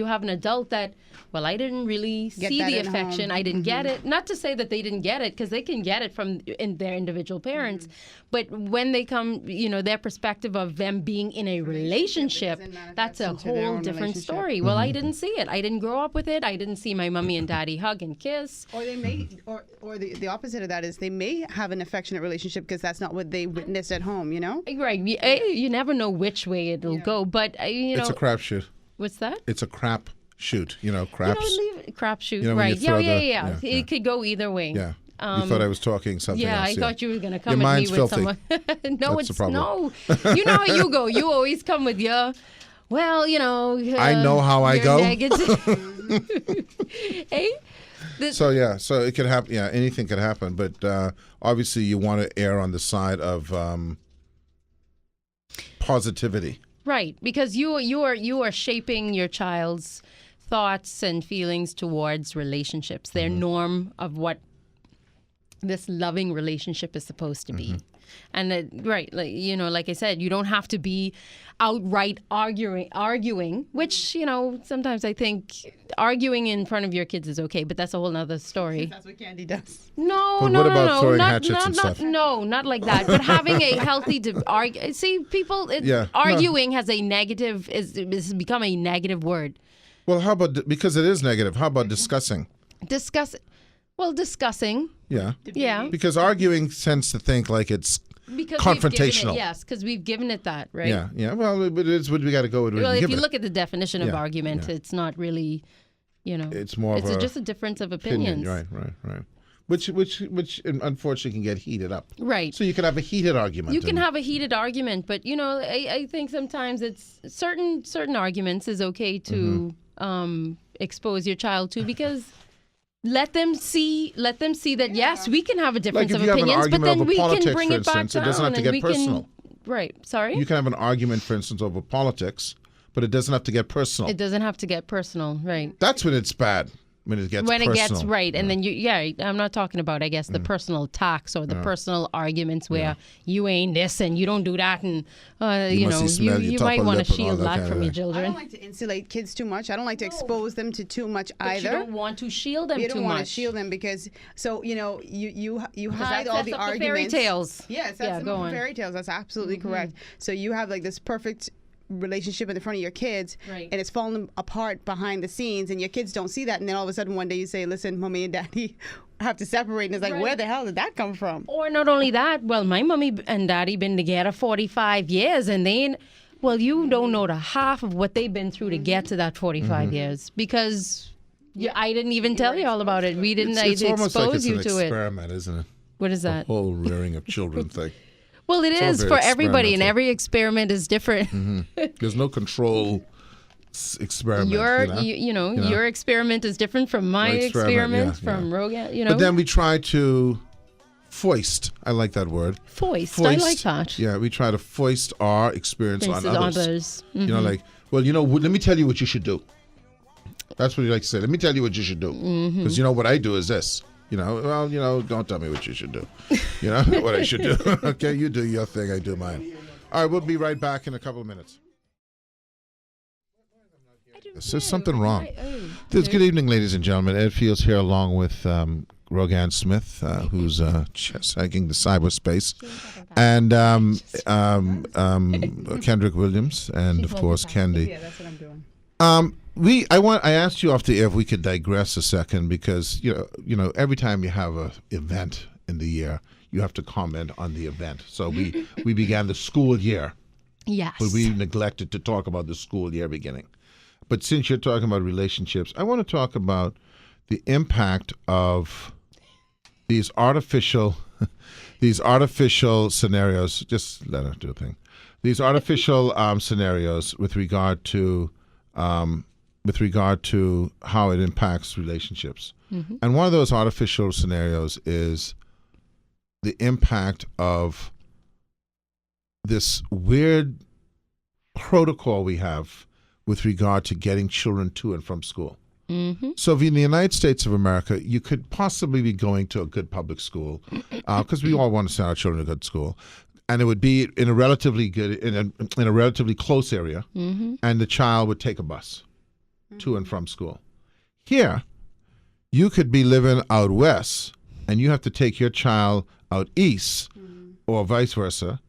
Speaker 4: have an adult that, well, I didn't really
Speaker 2: Get
Speaker 4: see
Speaker 2: that
Speaker 4: the
Speaker 2: at
Speaker 4: affection.
Speaker 2: home.
Speaker 4: I didn't get it. Not to say that they didn't get it, because they can get it from their individual parents. But when they come, their perspective of them being in a relationship,
Speaker 2: doesn't manifest
Speaker 4: that's a
Speaker 2: into their
Speaker 4: whole
Speaker 2: own
Speaker 4: different
Speaker 2: relationship.
Speaker 4: story. Well, I didn't see it. I didn't grow up with it. I didn't see my mommy and daddy hug and kiss.
Speaker 2: Or they may, or the opposite of that is they may have an affectionate relationship because that's not what they witnessed at home,
Speaker 4: Right. You never know which way it'll go. But,
Speaker 1: it's a crapshoot.
Speaker 4: what's that?
Speaker 1: It's a crap shoot. Craps.
Speaker 4: Crapshoot,
Speaker 1: when
Speaker 4: right?
Speaker 1: you throw
Speaker 4: Yeah.
Speaker 1: the-
Speaker 4: It could go either way.
Speaker 1: Yeah. You thought I was talking something
Speaker 4: Yeah,
Speaker 1: else.
Speaker 4: I thought you were gonna
Speaker 1: Your
Speaker 4: come at me
Speaker 1: mind's
Speaker 4: with
Speaker 1: filthy.
Speaker 4: someone. No,
Speaker 1: That's the
Speaker 4: it's
Speaker 1: problem.
Speaker 4: no. You know how you go. You always come with your. Well,
Speaker 1: I know how I
Speaker 4: your
Speaker 1: go.
Speaker 4: negative- hey,
Speaker 1: So it could happen. Yeah, anything could happen. But obviously, you want to err on the side of positivity.
Speaker 4: right? Because you are shaping your child's thoughts and feelings towards relationships. Their norm of what this loving relationship is supposed to be. And like I said, you don't have to be outright arguing, which, sometimes I think arguing in front of your kids is okay, but that's a whole nother story.
Speaker 2: That's what Candy does.
Speaker 4: No,
Speaker 1: But
Speaker 4: no,
Speaker 1: what
Speaker 4: no,
Speaker 1: about
Speaker 4: no,
Speaker 1: throwing
Speaker 4: not,
Speaker 1: hatchets
Speaker 4: not,
Speaker 1: and
Speaker 4: not,
Speaker 1: stuff?
Speaker 4: No, not like that. But having a healthy see, people
Speaker 1: Yeah, no.
Speaker 4: arguing has a negative is become a negative word.
Speaker 1: Well, how about because it is negative? How about discussing?
Speaker 4: Discussing.
Speaker 1: Yeah.
Speaker 4: Yeah.
Speaker 1: Because arguing tends to think like it's
Speaker 4: Because
Speaker 1: confrontational.
Speaker 4: because we've given it that, right?
Speaker 1: Yeah. Well, but it's what we got to go with.
Speaker 4: Well, if
Speaker 1: give
Speaker 4: you
Speaker 1: it.
Speaker 4: look at the definition of
Speaker 1: Yeah,
Speaker 4: argument,
Speaker 1: yeah.
Speaker 4: it's not really,
Speaker 1: It's more of
Speaker 4: just a difference of opinions.
Speaker 1: Right. Which unfortunately can get heated up.
Speaker 4: Right.
Speaker 1: So you can have a heated argument.
Speaker 4: You can have a heated argument, but I think sometimes it's certain arguments is okay to expose your child to, because let them see that yes, we can have a difference
Speaker 1: if
Speaker 4: of
Speaker 1: you have an
Speaker 4: opinions, but
Speaker 1: argument
Speaker 4: then
Speaker 1: over
Speaker 4: we
Speaker 1: politics,
Speaker 4: can bring
Speaker 1: for
Speaker 4: it back
Speaker 1: instance, it
Speaker 4: down
Speaker 1: doesn't have to
Speaker 4: and
Speaker 1: get
Speaker 4: we
Speaker 1: personal.
Speaker 4: can. Right. Sorry.
Speaker 1: You can have an argument, for instance, over politics, but it doesn't have to get personal.
Speaker 4: It doesn't have to get personal, right?
Speaker 1: That's when it's bad. When it gets personal.
Speaker 4: It gets right, and then I'm not talking about, I guess, the personal attacks or the personal arguments where you ain't this and you don't do that, and you might want to shield that from your
Speaker 2: I
Speaker 4: children.
Speaker 2: don't like to insulate kids too much. I don't like to expose them to too much
Speaker 4: But
Speaker 2: either.
Speaker 4: you don't want to shield them
Speaker 2: You
Speaker 4: too
Speaker 2: don't want to
Speaker 4: much.
Speaker 2: shield them because you hide
Speaker 4: that
Speaker 2: all
Speaker 4: sets
Speaker 2: the
Speaker 4: up the
Speaker 2: arguments.
Speaker 4: fairy tales.
Speaker 2: Yes,
Speaker 4: Yeah,
Speaker 2: that's
Speaker 4: go
Speaker 2: the
Speaker 4: on.
Speaker 2: fairy tales. That's absolutely correct. So you have like this perfect relationship in the front of your kids,
Speaker 4: Right.
Speaker 2: and it's falling apart behind the scenes, and your kids don't see that, and then all of a sudden one day you say, "Listen, mommy and daddy have to separate," and it's like,
Speaker 4: Right.
Speaker 2: where the hell did that come from?
Speaker 4: Or not only that, well, my mommy and daddy been together 45 years, and you don't know the half of what they've been through to get to that 45 years, because I didn't even tell you all about it. We didn't
Speaker 1: It's almost like
Speaker 4: expose
Speaker 1: it's
Speaker 4: you
Speaker 1: an
Speaker 4: to it.
Speaker 1: experiment, isn't it?
Speaker 4: What is that?
Speaker 1: The whole rearing of children thing.
Speaker 4: Well, it
Speaker 1: all
Speaker 4: is
Speaker 1: very
Speaker 4: for everybody, and
Speaker 1: experimental.
Speaker 4: every experiment is different.
Speaker 1: There's no control experiment.
Speaker 4: Your experiment is different from my
Speaker 1: My experiment,
Speaker 4: experiment,
Speaker 1: yeah,
Speaker 4: from Rogan.
Speaker 1: But then we try to foist. I like that word.
Speaker 4: Foist. I like that.
Speaker 1: Yeah, we try to foist our experience on
Speaker 4: Faces
Speaker 1: others. Let me tell you what you should do. That's what you like to say. Let me tell you what you should do. Because what I do is this. Don't tell me what you should do. What I should do. Okay, you do your thing, I do mine. All right, we'll be right back in a couple of minutes. There's something wrong. Good evening, ladies and gentlemen. Ed Fields here along with Rogan Smith, who's chest hiking the cyberspace, and Kendrick Williams, and of course Kendi.
Speaker 2: Yeah, that's what I'm doing.
Speaker 1: I asked you off the air if we could digress a second, because every time you have an event in the year, you have to comment on the event. So we began the school year,
Speaker 4: Yes.
Speaker 1: but we neglected to talk about the school year beginning. But since you're talking about relationships, I want to talk about the impact of these artificial scenarios. Just let her do a thing. These artificial scenarios with regard to how it impacts relationships. And one of those artificial scenarios is the impact of this weird protocol we have with regard to getting children to and from school. So if in the United States of America, you could possibly be going to a good public school, because we all want to send our children to a good school, and it would be in a relatively close area, and the child would take a bus to and from school. Here, you could be living out west, and you have to take your child out east, or vice versa,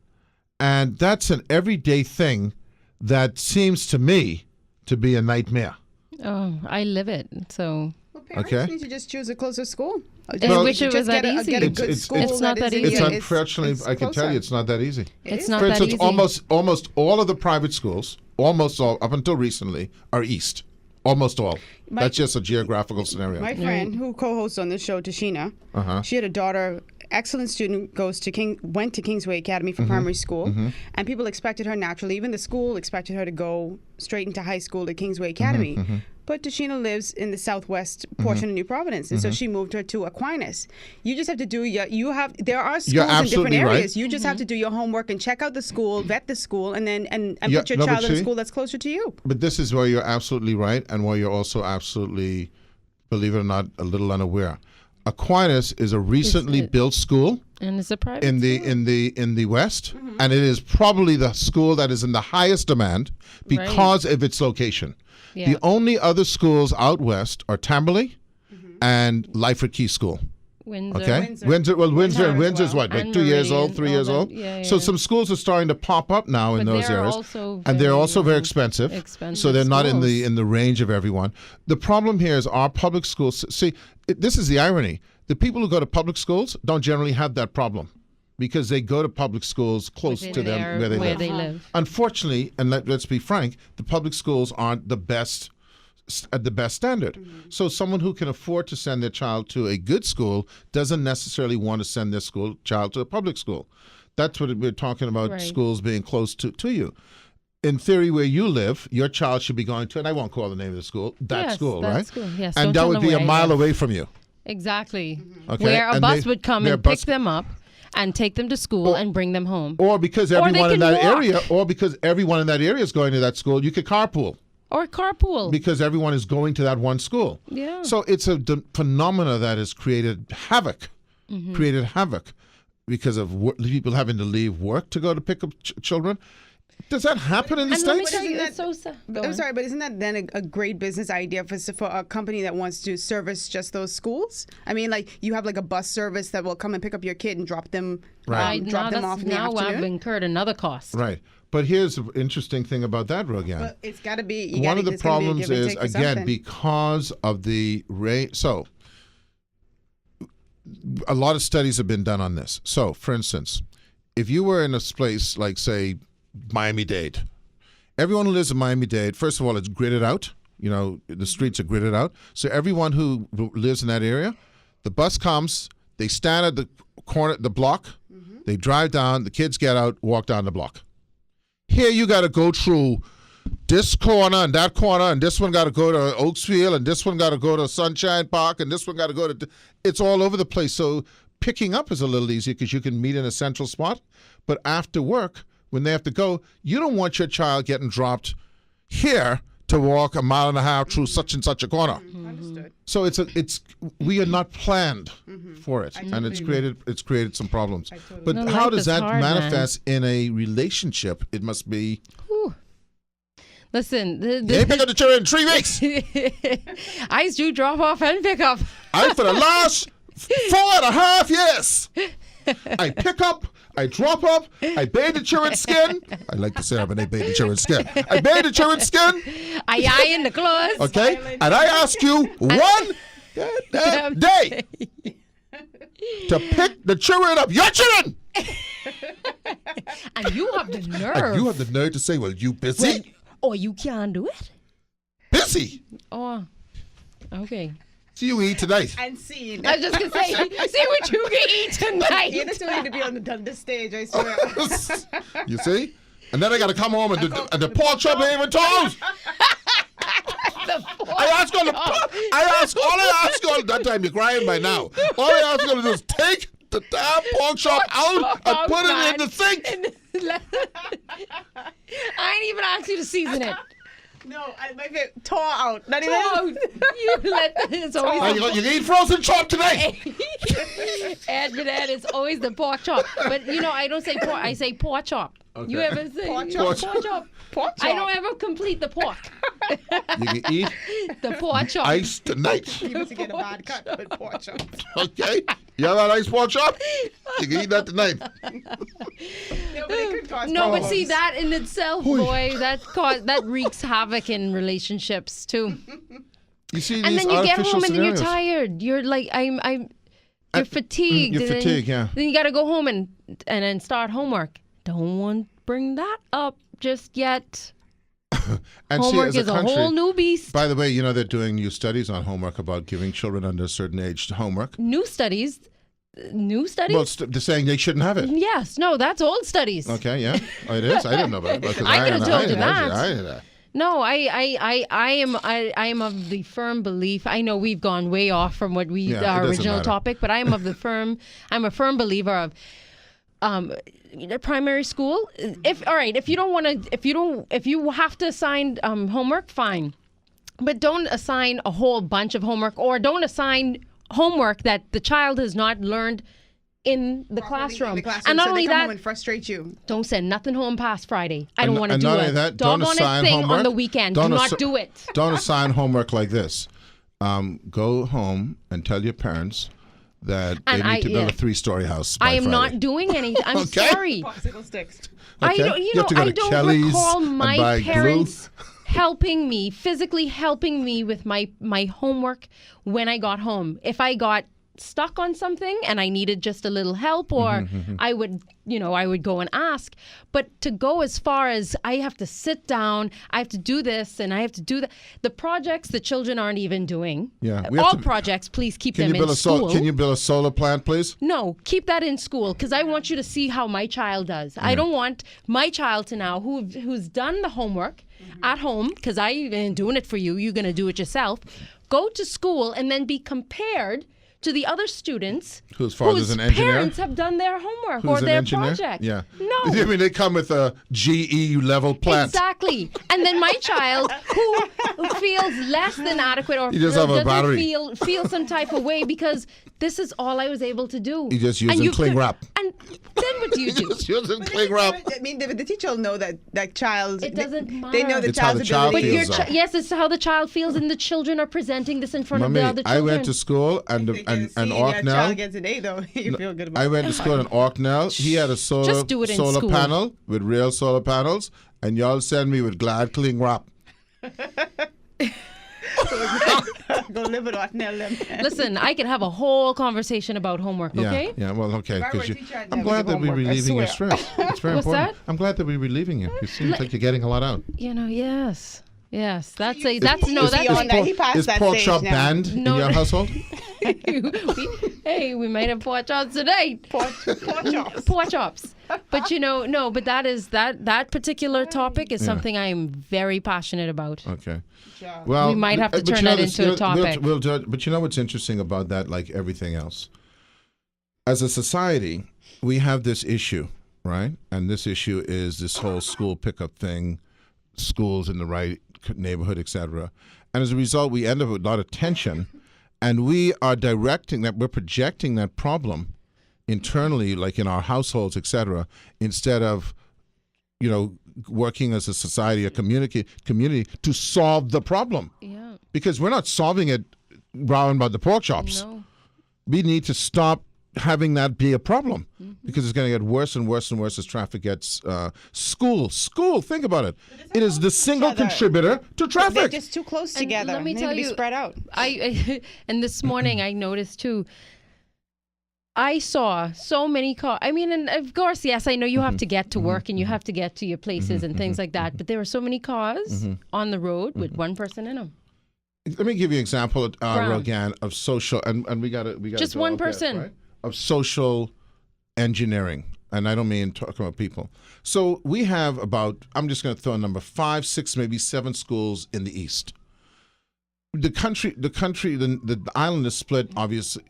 Speaker 1: and that's an everyday thing that seems to me to be a nightmare.
Speaker 4: Oh, I live it. So
Speaker 2: Well, parents
Speaker 1: Okay.
Speaker 2: need to just choose a closer school.
Speaker 1: Well,
Speaker 4: wish it was that easy.
Speaker 2: Get a
Speaker 1: It's-
Speaker 2: good
Speaker 1: it's-
Speaker 2: school.
Speaker 4: it's not that
Speaker 2: is-
Speaker 4: easy.
Speaker 1: It's
Speaker 4: Yeah,
Speaker 1: unfortunately, I can tell you,
Speaker 2: closer.
Speaker 1: it's not that easy.
Speaker 4: it's
Speaker 2: is.
Speaker 4: not
Speaker 1: For
Speaker 4: that
Speaker 1: instance,
Speaker 4: easy.
Speaker 1: almost all of the private schools, almost all, up until recently, are east. Almost all.
Speaker 2: My-
Speaker 1: That's just a geographical scenario.
Speaker 2: My friend who co-hosts on this show, Tashina, she had a daughter, excellent student, went to Kingsway Academy for primary school, and people expected her naturally. Even the school expected her to go straight into high school at Kingsway Academy. But Tashina lives in the southwest portion of New Providence, and so she moved her to Aquinas. You just have to do there are schools in different
Speaker 1: absolutely right.
Speaker 2: areas. You just have to do your homework and check out the school, vet the school, and then
Speaker 1: Yeah,
Speaker 2: put your
Speaker 1: no, but
Speaker 2: child in a
Speaker 1: see-
Speaker 2: school that's closer to you.
Speaker 1: But this is where you're absolutely right, and where you're also absolutely, believe it or not, a little unaware. Aquinas is a recently built school
Speaker 4: And it's a private
Speaker 1: in the
Speaker 4: school.
Speaker 1: in the West, and it is probably the school that is in the highest demand because of its location.
Speaker 4: Yeah.
Speaker 1: The only other schools out west are Tamberley and Lyford Key School.
Speaker 4: Windsor.
Speaker 1: Okay,
Speaker 2: Windsor.
Speaker 1: Windsor's what, like
Speaker 4: And
Speaker 1: 2 years
Speaker 4: Meridian,
Speaker 1: old, 3
Speaker 4: all
Speaker 1: years
Speaker 4: that-
Speaker 1: old.
Speaker 4: yeah,
Speaker 1: So
Speaker 4: yeah.
Speaker 1: some schools are starting to pop up now in
Speaker 4: But
Speaker 1: those
Speaker 4: they're
Speaker 1: areas,
Speaker 4: also
Speaker 1: and they're
Speaker 4: very,
Speaker 1: also very expensive. So they're not in the
Speaker 4: schools.
Speaker 1: in the range of everyone. The problem here is our public schools. See, this is the irony: the people who go to public schools don't generally have that problem. because they go to public schools close
Speaker 4: Within
Speaker 1: to them
Speaker 4: their-
Speaker 1: where they
Speaker 4: where
Speaker 1: live.
Speaker 4: they live.
Speaker 1: Unfortunately, and let's be frank, the public schools aren't the best at the best standard. So someone who can afford to send their child to a good school doesn't necessarily want to send their child to a public school. That's what we're talking about,
Speaker 4: Right.
Speaker 1: schools being close to you. In theory, where you live, your child should be going to, and I won't call the name of the school, that
Speaker 4: Yes,
Speaker 1: school,
Speaker 4: that
Speaker 1: right?
Speaker 4: school. Yes,
Speaker 1: and
Speaker 4: don't
Speaker 1: that
Speaker 4: tell
Speaker 1: would
Speaker 4: them
Speaker 1: be a
Speaker 4: where,
Speaker 1: mile
Speaker 4: yes.
Speaker 1: away from you.
Speaker 4: Exactly.
Speaker 1: Okay,
Speaker 4: Where a
Speaker 1: and
Speaker 4: bus would come
Speaker 1: their
Speaker 4: and
Speaker 1: bus-
Speaker 4: pick them up and take them to school and bring them home.
Speaker 1: Or because
Speaker 4: Or they
Speaker 1: everyone in
Speaker 4: can
Speaker 1: that
Speaker 4: walk.
Speaker 1: area, or because everyone in that area is going to that school, you could carpool
Speaker 4: Or carpool.
Speaker 1: because everyone is going to that one school.
Speaker 4: Yeah.
Speaker 1: So it's a phenomena that has created havoc, because of people having to leave work to go to pick up children. Does that happen in the
Speaker 4: And let me
Speaker 1: States?
Speaker 4: tell you,
Speaker 2: Isn't
Speaker 4: it's so sad. Go
Speaker 2: I'm
Speaker 4: on.
Speaker 2: sorry, but isn't that then a great business idea for a company that wants to service just those schools? I mean, like you have like a bus service that will come and pick up your kid and drop them,
Speaker 1: Right.
Speaker 2: drop them off in the
Speaker 4: now I've
Speaker 2: afternoon.
Speaker 4: incurred another cost.
Speaker 1: Right. But here's the interesting thing about that, Rogan.
Speaker 2: But it's got to be.
Speaker 1: One of the problems is, again, because of the rate. So, a lot of studies have been done on this. So, for instance, if you were in a place like, say, Miami-Dade, everyone who lives in Miami-Dade, first of all, it's gridded out. You know, the streets are gridded out. So, everyone who lives in that area, the bus comes, they stand at the corner, the block, they drive down, the kids get out, walk down the block. Here you got to go through this corner and that corner, and this one got to go to Oaksfield, and this one got to go to Sunshine Park, and this one got to go to. It's all over the place. So picking up is a little easier because you can meet in a central spot. But after work, when they have to go, you don't want your child getting dropped here to walk a mile and a half through such and such a corner.
Speaker 2: Understood.
Speaker 1: So we are not planned for it, and it's created some problems. But
Speaker 4: No,
Speaker 1: how
Speaker 4: life
Speaker 1: does
Speaker 4: is
Speaker 1: that
Speaker 4: hard, man.
Speaker 1: manifest in a relationship? It must be.
Speaker 4: Listen,
Speaker 1: They pick up the children in 3 weeks.
Speaker 4: I do drop off and pick up.
Speaker 1: For the last 4.5 years, I pick up, I drop up, I bathe the children's skin. I like to say I bathe the children's skin. I bathe the children's skin,
Speaker 4: I in the clothes.
Speaker 1: okay? And I ask you one goddamn day to pick the children up, your children.
Speaker 4: And you have the nerve.
Speaker 1: And you have the nerve to say, well, you busy?
Speaker 4: Or you can't do it.
Speaker 1: Busy.
Speaker 4: Oh, okay.
Speaker 1: See you eat tonight.
Speaker 2: And scene.
Speaker 4: I was just going to say, see what you can eat tonight.
Speaker 2: You still need to be on the stage, I swear.
Speaker 1: You see? And then I got to come home and the pork chop ain't even told. I ask all I ask you, that time you're crying by now. All I ask you to do is take the damn pork chop out and put it in the sink.
Speaker 4: I ain't even asked you to season it.
Speaker 2: No, my favorite, tore out. Not even.
Speaker 4: Oh, you let it's always
Speaker 1: And you can eat frozen chop today.
Speaker 4: Ed, it's always the pork chop. But you know, I don't say pork. I say pork chop.
Speaker 1: Okay.
Speaker 4: You ever say
Speaker 2: Pork
Speaker 1: chop.
Speaker 4: Pork chop?
Speaker 2: Pork
Speaker 4: I
Speaker 2: chop.
Speaker 4: don't ever complete the pork.
Speaker 1: You can eat
Speaker 4: The pork chop.
Speaker 1: ice tonight.
Speaker 2: You must get a bad cut with pork chop.
Speaker 1: Okay? You have that ice pork chop? You can eat that tonight.
Speaker 2: No, but it could cause
Speaker 4: No, but
Speaker 2: problems.
Speaker 4: see that in itself, boy, that wreaks havoc in relationships too.
Speaker 1: You see
Speaker 4: And
Speaker 1: these
Speaker 4: then you get
Speaker 1: artificial
Speaker 4: home and then you're
Speaker 1: scenarios.
Speaker 4: tired. You're like, you're fatigued.
Speaker 1: you're
Speaker 4: and then-
Speaker 1: fatigued, yeah.
Speaker 4: Then you got to go home and then start homework. Don't want to bring that up just yet.
Speaker 1: And see,
Speaker 4: Homework
Speaker 1: as
Speaker 4: is a
Speaker 1: country,
Speaker 4: whole new beast.
Speaker 1: By the way, you know they're doing new studies on homework about giving children under a certain age homework.
Speaker 4: New studies. New studies?
Speaker 1: Well, they're saying they shouldn't have it.
Speaker 4: Yes. No, that's old studies.
Speaker 1: Okay, yeah, oh, it is. I didn't know about it. Because
Speaker 4: I could've told you that.
Speaker 1: I didn't know.
Speaker 4: No, I am of the firm belief. I know we've gone way off from what
Speaker 1: Yeah, it
Speaker 4: our
Speaker 1: doesn't
Speaker 4: original
Speaker 1: matter.
Speaker 4: topic, but I am of the firm. I'm a firm believer of primary school. If you have to assign homework, fine, but don't assign a whole bunch of homework, or don't assign homework that the child has not learned in the classroom. And not
Speaker 2: so
Speaker 4: only
Speaker 2: they come
Speaker 4: that,
Speaker 2: home and frustrate you.
Speaker 4: don't send nothing home past Friday. I don't want to
Speaker 1: And
Speaker 4: do
Speaker 1: not
Speaker 4: it.
Speaker 1: only that,
Speaker 4: Don't
Speaker 1: don't
Speaker 4: want to
Speaker 1: assign
Speaker 4: thing
Speaker 1: homework
Speaker 4: on the weekend.
Speaker 1: Don't
Speaker 4: do not
Speaker 1: assi-
Speaker 4: do it.
Speaker 1: Don't assign homework like this. Go home and tell your parents that
Speaker 4: And
Speaker 1: they need to build
Speaker 4: yeah.
Speaker 1: a 3-story house by
Speaker 4: I am
Speaker 1: Friday.
Speaker 4: not doing anything. I'm
Speaker 1: Okay.
Speaker 4: sorry.
Speaker 2: Popsicle sticks.
Speaker 4: I
Speaker 1: Okay.
Speaker 4: don't,
Speaker 1: You have to go
Speaker 4: I
Speaker 1: to
Speaker 4: don't
Speaker 1: Kelly's
Speaker 4: recall
Speaker 1: and
Speaker 4: my
Speaker 1: buy glue.
Speaker 4: parents helping me, physically helping me with my homework when I got home. If I got stuck on something and I needed just a little help, or I would go and ask. But to go as far as I have to sit down, I have to do this and I have to do that. The projects the children aren't even doing.
Speaker 1: Yeah, we have
Speaker 4: All
Speaker 1: to-
Speaker 4: projects, please keep
Speaker 1: Can
Speaker 4: them
Speaker 1: you build
Speaker 4: in school.
Speaker 1: Can you build a solar plant, please?
Speaker 4: No, keep that in school because I want you to see how my child does. I don't want my child to now who's done the homework at home, because I ain't doing it for you. You're going to do it yourself. Go to school and then be compared to the other students
Speaker 1: Whose father's an engineer?
Speaker 4: parents have done their homework
Speaker 1: Who's
Speaker 4: or
Speaker 1: an
Speaker 4: their
Speaker 1: engineer?
Speaker 4: project.
Speaker 1: Yeah.
Speaker 4: No.
Speaker 1: I mean, they come with a GE level plant.
Speaker 4: Exactly. And then my child who feels less than adequate or
Speaker 1: You just have a
Speaker 4: doesn't
Speaker 1: battery.
Speaker 4: feel some type of way because this is all I was able to do.
Speaker 1: You just
Speaker 4: And
Speaker 1: using
Speaker 4: you
Speaker 1: cling
Speaker 4: could-
Speaker 1: wrap.
Speaker 4: And then what do you do?
Speaker 1: Just using
Speaker 2: But
Speaker 1: cling wrap.
Speaker 2: I mean, the teacher will know that child.
Speaker 4: It doesn't
Speaker 2: They know
Speaker 4: matter.
Speaker 2: the
Speaker 1: It's how
Speaker 2: child's
Speaker 1: the child
Speaker 2: ability.
Speaker 1: feels, though.
Speaker 4: Yes, it's how the child feels, and the children are presenting this in front of
Speaker 1: Mommy,
Speaker 4: the other children.
Speaker 1: I went to school and
Speaker 2: If you get a C and your
Speaker 1: Orknell.
Speaker 2: child gets an A, though, you feel good about
Speaker 1: I
Speaker 2: it.
Speaker 1: went to school in Orknell. He had a
Speaker 4: Just do it in
Speaker 1: solar
Speaker 4: school.
Speaker 1: panel with real solar panels, and y'all send me with glad cling wrap.
Speaker 2: Go live it on now.
Speaker 4: Listen, I could have a whole conversation about homework, okay?
Speaker 1: Yeah, well, okay.
Speaker 2: If I were a
Speaker 1: 'cause you,
Speaker 2: teacher, I'd
Speaker 1: I'm
Speaker 2: never
Speaker 1: glad
Speaker 2: do
Speaker 1: that we're
Speaker 2: homework, I
Speaker 1: relieving your
Speaker 2: swear.
Speaker 1: stress. It's very
Speaker 4: What's
Speaker 1: important.
Speaker 4: that?
Speaker 1: I'm glad that we're relieving you. It seems like you're getting a lot out.
Speaker 4: Yes. That's no,
Speaker 2: He's
Speaker 4: that's
Speaker 2: beyond that. He passed
Speaker 1: Is
Speaker 2: that
Speaker 1: pork
Speaker 2: stage
Speaker 1: chop
Speaker 2: now.
Speaker 1: banned
Speaker 4: No.
Speaker 1: in your household?
Speaker 4: Hey, we might have pork chops today.
Speaker 2: Pork chops.
Speaker 4: Pork chops. But but that particular topic is something I am very passionate about.
Speaker 1: Okay.
Speaker 2: Yeah.
Speaker 1: Well,
Speaker 4: We might have to
Speaker 1: but
Speaker 4: turn
Speaker 1: you know
Speaker 4: that
Speaker 1: this-
Speaker 4: into a topic.
Speaker 1: We'll do it, but you know what's interesting about that, like everything else? As a society, we have this issue, right? And this issue is this whole school pickup thing, schools in the right neighborhood, etc. And as a result, we end up with a lot of tension, and we are we're projecting that problem internally, like in our households, etc., instead of working as a society, a community to solve the problem.
Speaker 4: Yeah.
Speaker 1: Because we're not solving it round about the pork chops.
Speaker 4: No.
Speaker 1: We need to stop having that be a problem because it's going to get worse and worse and worse as traffic gets. School, think about it. It is the single
Speaker 2: other.
Speaker 1: contributor to
Speaker 2: They're
Speaker 1: traffic.
Speaker 2: just too close
Speaker 4: And
Speaker 2: together.
Speaker 4: let me
Speaker 2: They
Speaker 4: tell
Speaker 2: need to be
Speaker 4: you,
Speaker 2: spread out.
Speaker 4: And this morning I noticed too. I saw so many cars. I mean, and of course, yes, I know you have to get to work and you have to get to your places and things like that. But there were so many cars on the road with one person in them.
Speaker 1: Let me give you an example,
Speaker 4: Brown.
Speaker 1: Rogan, of social, and we got to
Speaker 4: Just one person.
Speaker 1: right? Of social engineering, and I don't mean talking about people. So we have I'm just going to throw a number, 5, 6, maybe 7 schools in the east. The island is split, obviously.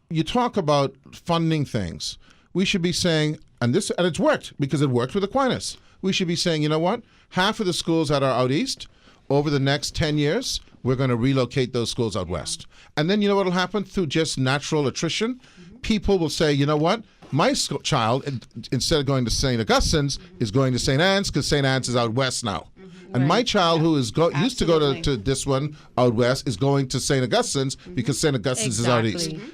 Speaker 1: You talk about funding things. We should be saying, and it's worked because it worked with Aquinas. We should be saying, you know what? Half of the schools that are out east, over the next 10 years, we're going to relocate those schools out west. And then you know what will happen through just natural attrition? People will say, you know what? My child, instead of going to St. Augustine's, is going to St. Anne's because St. Anne's is out west now. And my child, who is used to go
Speaker 2: Absolutely.
Speaker 1: to this one out west, is going to St. Augustine's because St. Augustine's is out east.
Speaker 4: Exactly.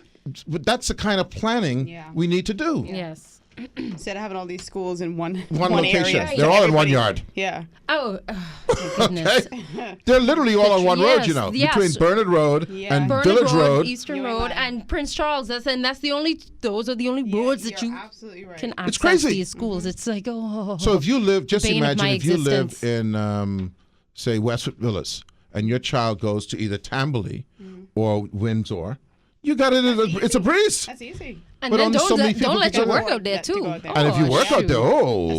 Speaker 1: But that's the kind of planning
Speaker 2: Yeah.
Speaker 1: we need to do.
Speaker 4: Yes.
Speaker 2: Instead of having all these schools in one
Speaker 1: location.
Speaker 2: area.
Speaker 1: They're all in one
Speaker 2: Everybody-
Speaker 1: yard.
Speaker 2: Yeah.
Speaker 4: Oh, my goodness.
Speaker 1: Okay? They're literally all on one road, you know,
Speaker 4: yes.
Speaker 1: between Bernard Road
Speaker 2: Yeah.
Speaker 1: and
Speaker 4: Bernard
Speaker 1: Village Road.
Speaker 4: Eastern
Speaker 2: You're
Speaker 4: Road,
Speaker 2: right.
Speaker 4: and Prince Charles. Those are the only roads that
Speaker 2: You're
Speaker 4: you
Speaker 2: absolutely right.
Speaker 4: can access
Speaker 1: crazy.
Speaker 4: these schools. It's like, oh.
Speaker 1: So if you live, just
Speaker 4: Bane of
Speaker 1: imagine
Speaker 4: my
Speaker 1: if you live
Speaker 4: existence.
Speaker 1: in, say, Westwood Villas, and your child goes to either Tamberley or Windsor, you got it. It's a breeze.
Speaker 2: That's easy.
Speaker 4: And
Speaker 1: but
Speaker 4: then
Speaker 1: only so many
Speaker 4: don't
Speaker 1: people
Speaker 4: let
Speaker 1: can
Speaker 4: you
Speaker 1: go
Speaker 4: work
Speaker 1: there.
Speaker 4: out there
Speaker 2: Let you
Speaker 4: too.
Speaker 2: go out there.
Speaker 1: And if you work out there,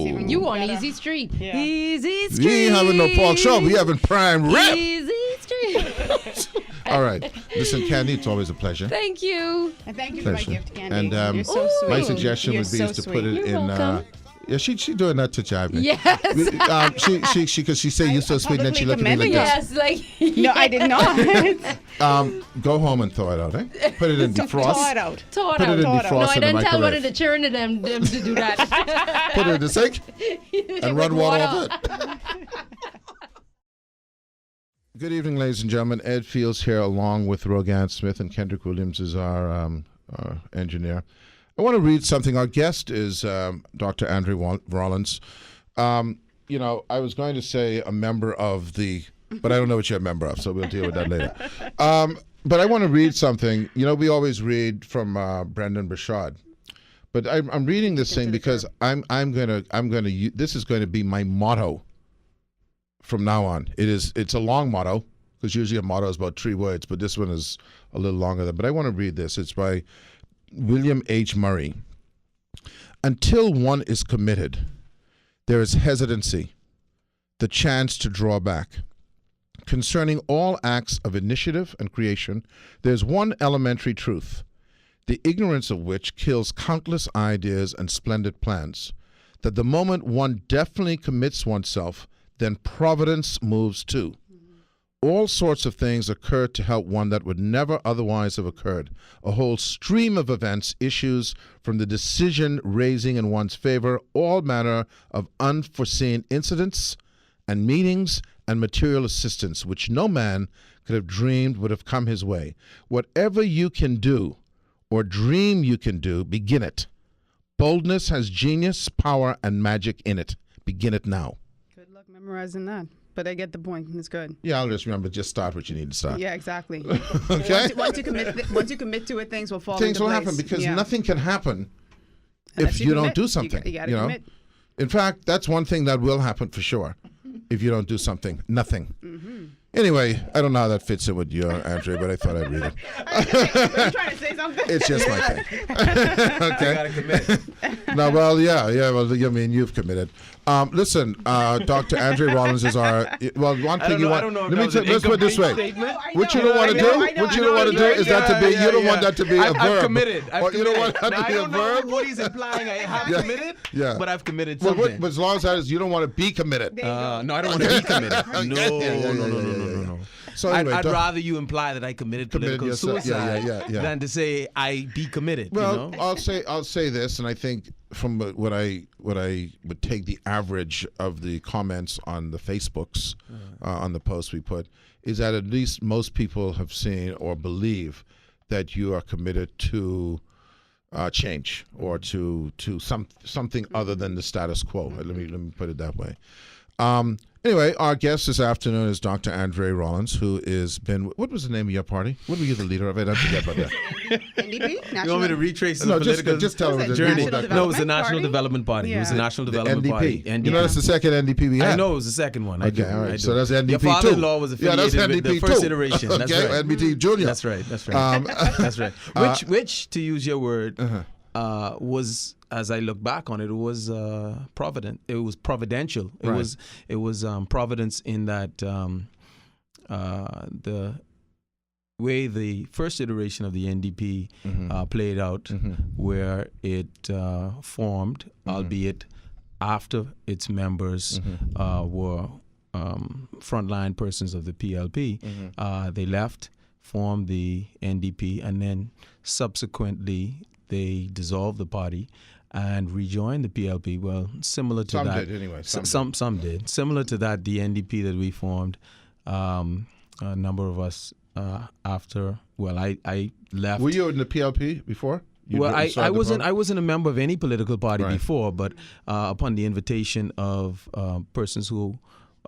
Speaker 2: even-
Speaker 4: You on
Speaker 2: better.
Speaker 4: Easy Street.
Speaker 2: Yeah.
Speaker 4: Easy Street.
Speaker 1: we ain't having no pork chop. We having prime rib.
Speaker 4: Easy Street.
Speaker 1: All right. Listen, Candy, it's always a pleasure.
Speaker 4: Thank you.
Speaker 2: And thank you for my
Speaker 1: Pleasure.
Speaker 2: gift, Candy.
Speaker 1: And
Speaker 2: You're so sweet.
Speaker 1: my
Speaker 4: Ooh.
Speaker 1: suggestion
Speaker 2: You're
Speaker 1: would be
Speaker 2: so
Speaker 1: is to
Speaker 2: sweet.
Speaker 1: put it
Speaker 4: You're
Speaker 1: in.
Speaker 4: welcome.
Speaker 1: Yeah, she doing that to jive me.
Speaker 4: Yes.
Speaker 1: Because she say you're so sweet, and then she look at me like
Speaker 2: publicly
Speaker 1: this.
Speaker 4: Yes, like
Speaker 2: No, I did not.
Speaker 1: Go home and thaw it out, eh? Put it in defrost.
Speaker 2: Thaw it out.
Speaker 4: Taught
Speaker 1: Put it in
Speaker 4: out.
Speaker 1: defrost
Speaker 4: No, I
Speaker 1: in the
Speaker 4: didn't tell one
Speaker 1: microwave.
Speaker 4: of the children of them to do that.
Speaker 1: Put it in the sink and run water off it. Good evening, ladies and gentlemen. Ed Fields here, along with Rogan Smith, and Kendrick Williams is our engineer. I want to read something. Our guest is Dr. Andrew Rollins. You know, I was going to say a member of the, but I don't know what you're a member of, so we'll deal with that later. But I want to read something. You know, we always read from Brendan Burchard, but I'm reading this thing because I'm gonna this is going to be my motto from now on. It's a long motto because usually a motto is about 3 words, but this one is a little longer than. But I want to read this. It's by William H. Murray. Until one is committed, there is hesitancy, the chance to draw back. Concerning all acts of initiative and creation, there's one elementary truth, the ignorance of which kills countless ideas and splendid plans, that the moment one definitely commits oneself, then providence moves too. All sorts of things occur to help one that would never otherwise have occurred. A whole stream of events issues from the decision raising in one's favor all manner of unforeseen incidents and meetings and material assistance which no man could have dreamed would have come his way. Whatever you can do or dream you can do, begin it. Boldness has genius, power, and magic in it. Begin it now.
Speaker 2: Good luck memorizing that. But I get the point. It's good.
Speaker 1: Yeah, I'll just remember, just start what you need to start.
Speaker 2: Yeah, exactly.
Speaker 1: Okay?
Speaker 2: Once you commit to it, things will fall
Speaker 1: Things
Speaker 2: into
Speaker 1: will
Speaker 2: place.
Speaker 1: happen because
Speaker 2: Yeah.
Speaker 1: nothing can happen
Speaker 2: Unless
Speaker 1: if you don't
Speaker 2: commit.
Speaker 1: do something.
Speaker 2: You gotta
Speaker 1: know?
Speaker 2: commit.
Speaker 1: In fact, that's one thing that will happen for sure if you don't do something. Nothing.
Speaker 2: Mm-hmm.
Speaker 1: Anyway, I don't know how that fits in with you, Andre, but I thought I'd read it.
Speaker 2: Are you trying to say something?
Speaker 1: It's just my thing. Okay.
Speaker 5: Gotta commit.
Speaker 1: No, well, yeah. Well, I mean, you've committed. Listen, Dr. Andre Rollins is our. Well, one thing you want. Let me let's put it this way. What you don't want to do, what you don't want to do, is that to be. You don't want that to be a verb.
Speaker 5: I've committed.
Speaker 1: Or you don't want that to be a
Speaker 5: I don't know
Speaker 1: verb.
Speaker 5: what he's implying. I have
Speaker 1: Yeah.
Speaker 5: committed.
Speaker 1: Yeah.
Speaker 5: But I've committed
Speaker 1: Well,
Speaker 5: something.
Speaker 1: but as long as that is, you don't want to be committed.
Speaker 5: No, I don't want to be committed. No.
Speaker 1: So
Speaker 5: I'd
Speaker 1: anyway,
Speaker 5: rather you imply that I committed political
Speaker 1: yourself.
Speaker 5: suicide
Speaker 1: Yeah.
Speaker 5: than to say I be committed.
Speaker 1: Well,
Speaker 5: you know?
Speaker 1: I'll say this, and I think from what I would take the average of the comments on the Facebooks on the post we put is that at least most people have seen or believe that you are committed to change or to something other than the status quo. Let me put it that way. Anyway, our guest this afternoon is Dr. Andre Rollins, who has been. What was the name of your party? What were you the leader of? I don't forget about that.
Speaker 2: NDP?
Speaker 5: You want me to retrace the
Speaker 1: No,
Speaker 5: political
Speaker 1: just tell
Speaker 2: Was
Speaker 1: him
Speaker 2: it
Speaker 1: the
Speaker 5: journey?
Speaker 2: National
Speaker 5: No, it was the
Speaker 2: Development
Speaker 5: National
Speaker 2: Party?
Speaker 5: Development Party. It was the
Speaker 2: Yeah.
Speaker 5: National
Speaker 1: The
Speaker 5: Development Party.
Speaker 1: NDP. You know, that's the second NDP we had.
Speaker 5: I know it was the second one. I
Speaker 1: Okay,
Speaker 5: do.
Speaker 1: all right.
Speaker 5: I do.
Speaker 1: So that's NDP
Speaker 5: Your father-in-law was
Speaker 1: Yeah, that's
Speaker 5: affiliated with
Speaker 1: NDP
Speaker 5: the first
Speaker 1: too.
Speaker 5: iteration. That's
Speaker 1: Okay,
Speaker 5: right.
Speaker 1: NDP Junior.
Speaker 5: That's right. That's right. That's right. Which, to use your word,
Speaker 1: Uh-huh.
Speaker 5: was, as I look back on it, it was provident. It was providential. It
Speaker 1: Right.
Speaker 5: was providence in that the way the first iteration of the NDP played out, where it formed, albeit after its members were frontline persons of the PLP, they left, formed the NDP, and then subsequently they dissolved the party and rejoined the PLP. Well, similar to
Speaker 1: Some
Speaker 5: that.
Speaker 1: did anyway, some
Speaker 5: Some did. Similar to that, the NDP that we formed, a number of us after. Well, I left.
Speaker 1: Were you in the PLP before?
Speaker 5: Well, I wasn't.
Speaker 1: I
Speaker 5: I wasn't a member of any political party
Speaker 1: Right.
Speaker 5: before, but upon the invitation of persons who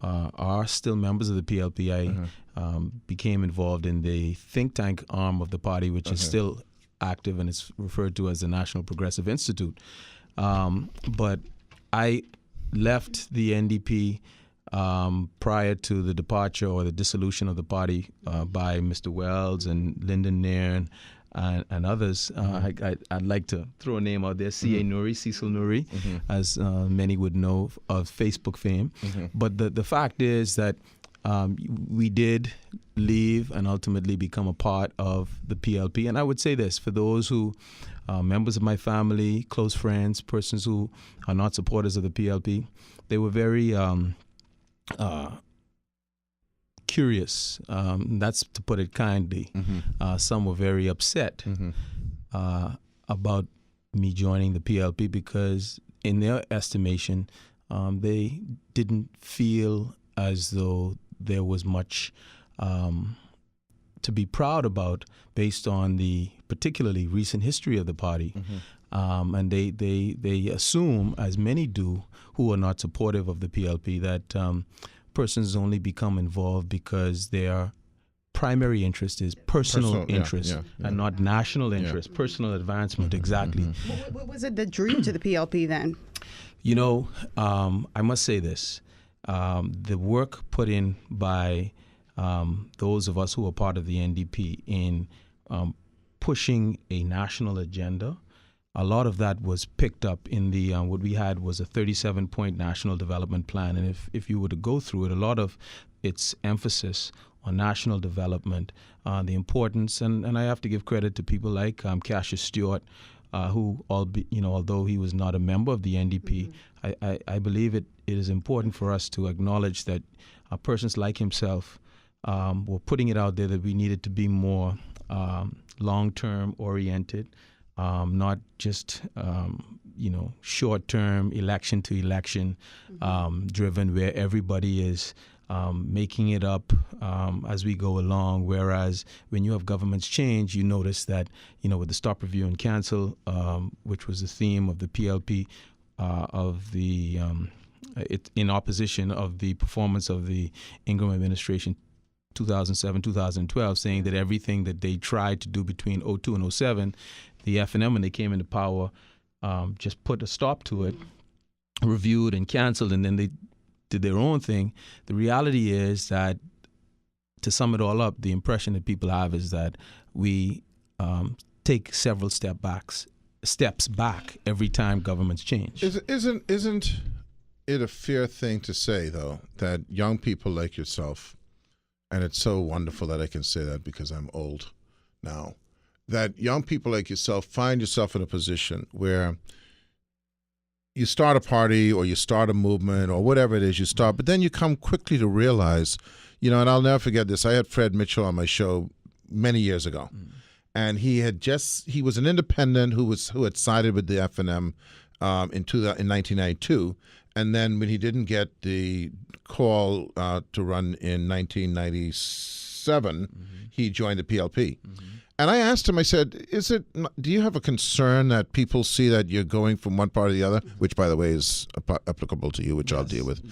Speaker 5: are still members of the PLP, I became involved in the think tank arm of the party, which is still active, and it's referred to as the National Progressive Institute. But I left the NDP prior to the departure or the dissolution of the party by Mr. Wells and Lyndon Nairn and others. I'd like to throw a name out there, C.A. Nuri, Cecil Nuri, as many would know of Facebook fame. But the fact is that we did leave and ultimately become a part of the PLP. And I would say this, for those who members of my family, close friends, persons who are not supporters of the PLP, they were very curious. That's to put it kindly. Some were very upset about me joining the PLP because, in their estimation, they didn't feel as though there was much to be proud about based on the particularly recent history of the party. And they assume, as many do who are not supportive of the PLP, that persons only become involved because they are primary interest is personal
Speaker 1: Personal, yeah,
Speaker 5: interest
Speaker 1: yeah.
Speaker 5: and not national interest, personal advancement, exactly.
Speaker 2: What was it that drew you to the PLP then?
Speaker 5: You know, I must say this. The work put in by those of us who are part of the NDP in pushing a national agenda, a lot of that was picked up in the what we had was a 37-point national development plan. And if you were to go through it, a lot of its emphasis on national development, the importance, and I have to give credit to people like Cassius Stewart, who, although he was not a member of the NDP, I believe it is important for us to acknowledge that persons like himself were putting it out there that we needed to be more long-term oriented, not just short-term, election to election driven, where everybody is making it up as we go along. Whereas when you have governments change, you notice that, with the Stop, Review, and Cancel, which was the theme of the PLP, in opposition of the performance of the Ingram administration 2007-2012, saying that everything that they tried to do between 2002 and 2007, the FNM, when they came into power, just put a stop to it, reviewed and canceled, and then they did their own thing. The reality is that, to sum it all up, the impression that people have is that we take several steps back every time governments change.
Speaker 1: Isn't it a fair thing to say, though, that young people like yourself, and it's so wonderful that I can say that because I'm old now, that young people like yourself find yourself in a position where you start a party or you start a movement or whatever it is you start, but then you come quickly to realize, and I'll never forget this. I had Fred Mitchell on my show many years ago, and he was an independent who had sided with the FNM in 1992, and then when he didn't get the call to run in 1997, he joined the PLP. And I asked him, I said, do you have a concern that people see that you're going from one part to the other, which, by the way, is applicable to you, which I'll deal with?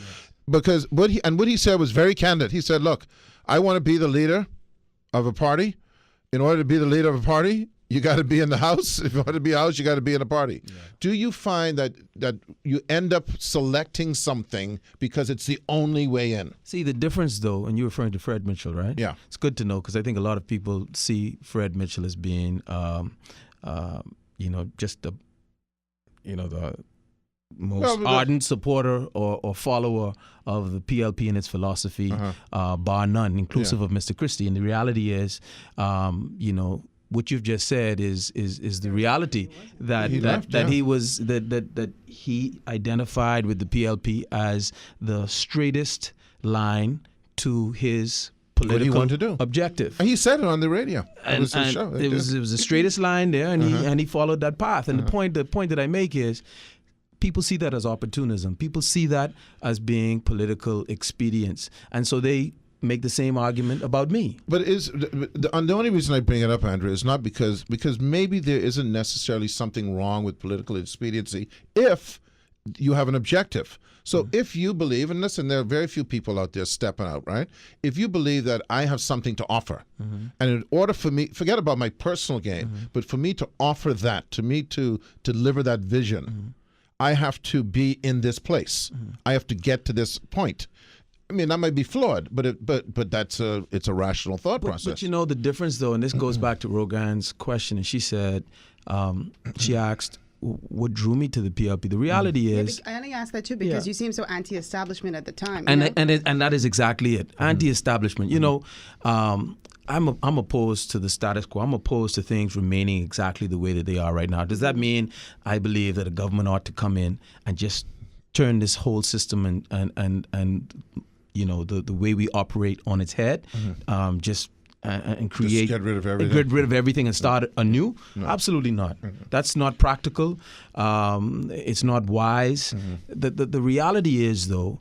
Speaker 1: Because what he said was very candid. He said, look, I want to be the leader of a party. In order to be the leader of a party, you got to be in the House. If you want to be a House, you got to be in a party. Yeah. Do you find that you end up selecting something because it's the only way in?
Speaker 5: See, the difference, though, and you're referring to Fred Mitchell, right?
Speaker 1: Yeah.
Speaker 5: It's good to know, because I think a lot of people see Fred Mitchell as being, just the most ardent supporter or follower of the PLP and its philosophy, bar none, inclusive of Mr. Christie. And the reality is, what you've just said is the reality that he identified with the PLP as the straightest line to his political objective.
Speaker 1: And he said it on the radio. It was his show.
Speaker 5: It was the straightest line there, and he followed that path. And the point that I make is, people see that as opportunism. People see that as being political expedience, and so they make the same argument about me.
Speaker 1: But the only reason I bring it up, Andrew, is not because maybe there isn't necessarily something wrong with political expediency if you have an objective. So if you believe, and listen, there are very few people out there stepping out, right? If you believe that I have something to offer, and in order for me, forget about my personal gain, but for me to offer that, to me to deliver that vision, I have to be in this place. I have to get to this point. I mean, that might be flawed, but it's a rational thought process.
Speaker 5: But the difference, though, and this goes back to Rogan's question, and she said, she asked, what drew me to the PLP? The reality is,
Speaker 2: I only asked that too because you seemed so anti-establishment at the time.
Speaker 5: And that is exactly it, anti-establishment. I'm opposed to the status quo. I'm opposed to things remaining exactly the way that they are right now. Does that mean I believe that a government ought to come in and just turn this whole system and the way we operate on its head, and create,
Speaker 1: just get rid of everything
Speaker 5: and start anew? No. Absolutely not. That's not practical. It's not wise. The reality is, though,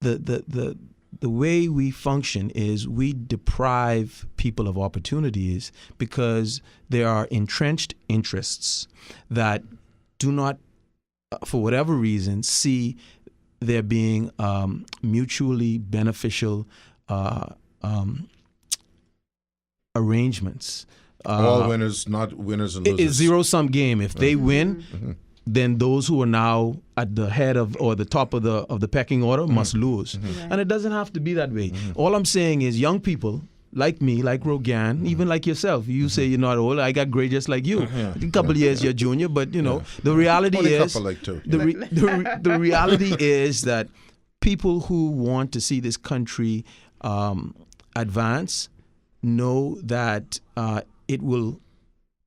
Speaker 5: the way we function is we deprive people of opportunities because there are entrenched interests that do not, for whatever reason, see there being mutually beneficial arrangements.
Speaker 1: All winners, not winners and
Speaker 5: It's
Speaker 1: losers.
Speaker 5: zero-sum game. If they win, then those who are now at the head of or the top of the pecking order must lose. And it doesn't have to be that way. All I'm saying is young people like me, like Rogan, even like yourself. You say you're not old. I got gray just like you. A couple of years you're junior, but the reality
Speaker 1: Only a
Speaker 5: is
Speaker 1: couple like two.
Speaker 5: the reality is that people who want to see this country advance know that it will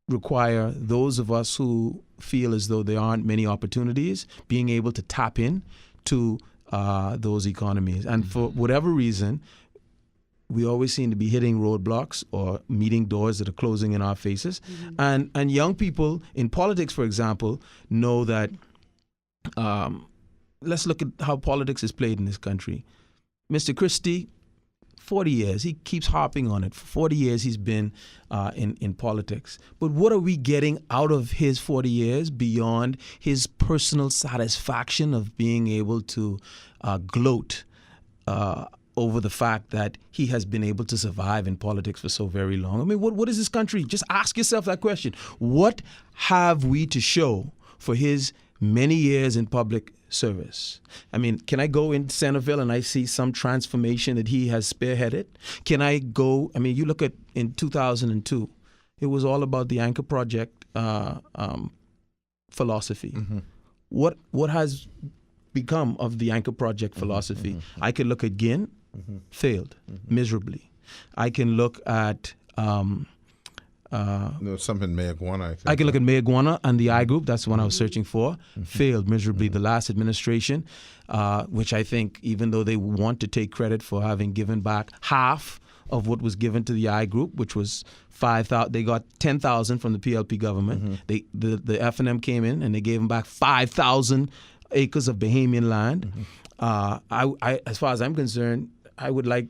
Speaker 5: require those of us who feel as though there aren't many opportunities being able to tap in to those economies. And for whatever reason, we always seem to be hitting roadblocks or meeting doors that are closing in our faces. And young people in politics, for example, know that let's look at how politics is played in this country. Mr. Christie, 40 years. He keeps harping on it. For 40 years, he's been in politics. But what are we getting out of his 40 years beyond his personal satisfaction of being able to gloat over the fact that he has been able to survive in politics for so very long? I mean, what is this country? Just ask yourself that question. What have we to show for his many years in public service? I mean, can I go in Centerville and I see some transformation that he has spearheaded? Can I go, I mean, you look at in 2002, it was all about the Anchor Project philosophy. What has become of the Anchor Project philosophy? I could look at Ginn, failed miserably. I can look at
Speaker 1: There was something Mayagwana, I think.
Speaker 5: I can look at Mayagwana and the I Group. That's the one I was searching for. Failed miserably. The last administration, which I think, even though they want to take credit for having given back half of what was given to the I Group, which was 5,000, they got 10,000 from the PLP government. The F&M came in and they gave them back 5,000 acres of Bahamian land. I, as far as I'm concerned, I would like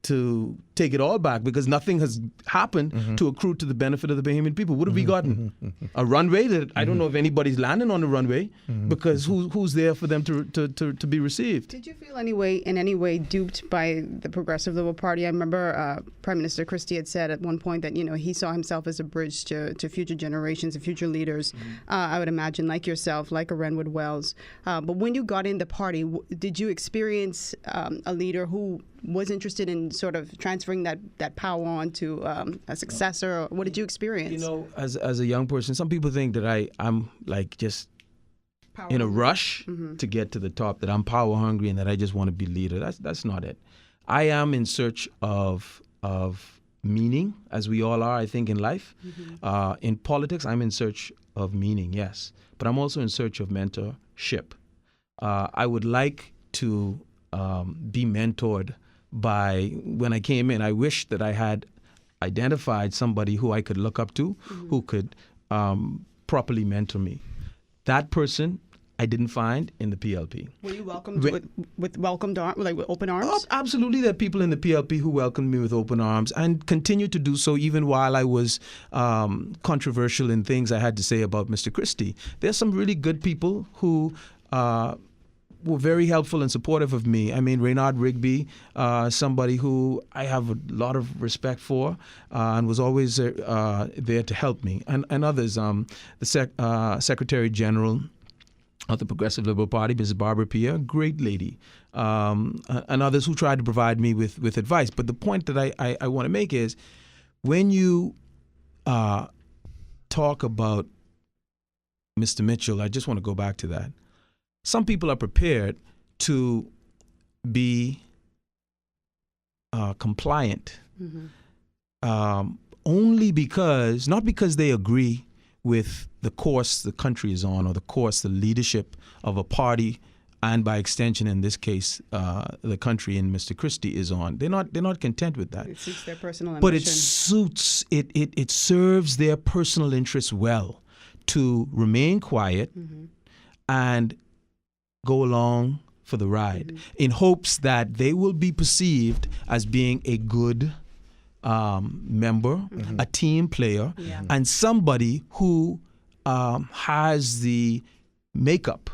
Speaker 5: to take it all back because nothing has happened to accrue to the benefit of the Bahamian people. What have we gotten? A runway that I don't know if anybody's landing on the runway because who's there for them to be received?
Speaker 2: Did you feel in any way duped by the Progressive Liberal Party? I remember Prime Minister Christie had said at one point that he saw himself as a bridge to future generations and future leaders. I would imagine like yourself, like a Renwood Wells. But when you got in the party, did you experience a leader who was interested in sort of transferring that power on to a successor? Or what did you experience?
Speaker 5: As a young person, some people think that I'm like just
Speaker 2: Power
Speaker 5: in a rush to get to the top, that I'm power hungry and that I just want to be leader. That's not it. I am in search of meaning, as we all are, I think, in life. In politics, I'm in search of meaning, yes. But I'm also in search of mentorship. I would like to be mentored by, when I came in, I wish that I had identified somebody who I could look up to, who could properly mentor me. That person I didn't find in the PLP.
Speaker 2: Were you welcomed with open arms?
Speaker 5: Oh, absolutely. There are people in the PLP who welcomed me with open arms and continue to do so even while I was controversial in things I had to say about Mr. Christie. There's some really good people who were very helpful and supportive of me. I mean, Reynard Rigby, somebody who I have a lot of respect for and was always there to help me. And others, the Secretary General of the Progressive Liberal Party, Mrs. Barbara Pierre, great lady, and others who tried to provide me with advice. But the point that I want to make is when you talk about Mr. Mitchell, I just want to go back to that. Some people are prepared to be compliant only because, not because they agree with the course the country is on or the course the leadership of a party and by extension in this case the country in Mr. Christie is on. They're not content with that.
Speaker 2: It suits their personal ambition.
Speaker 5: But it serves their personal interests well to remain quiet and go along for the ride in hopes that they will be perceived as being a good member, a team player, and somebody who has the makeup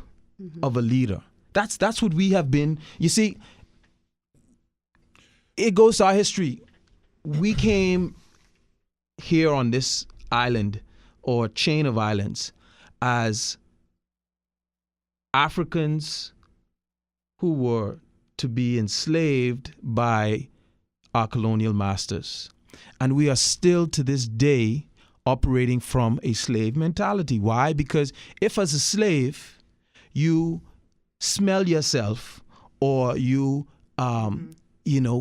Speaker 5: of a leader. That's what we have been. You see, it goes to our history. We came here on this island or chain of islands as Africans who were to be enslaved by our colonial masters. And we are still to this day operating from a slave mentality. Why? Because if as a slave you smell yourself or you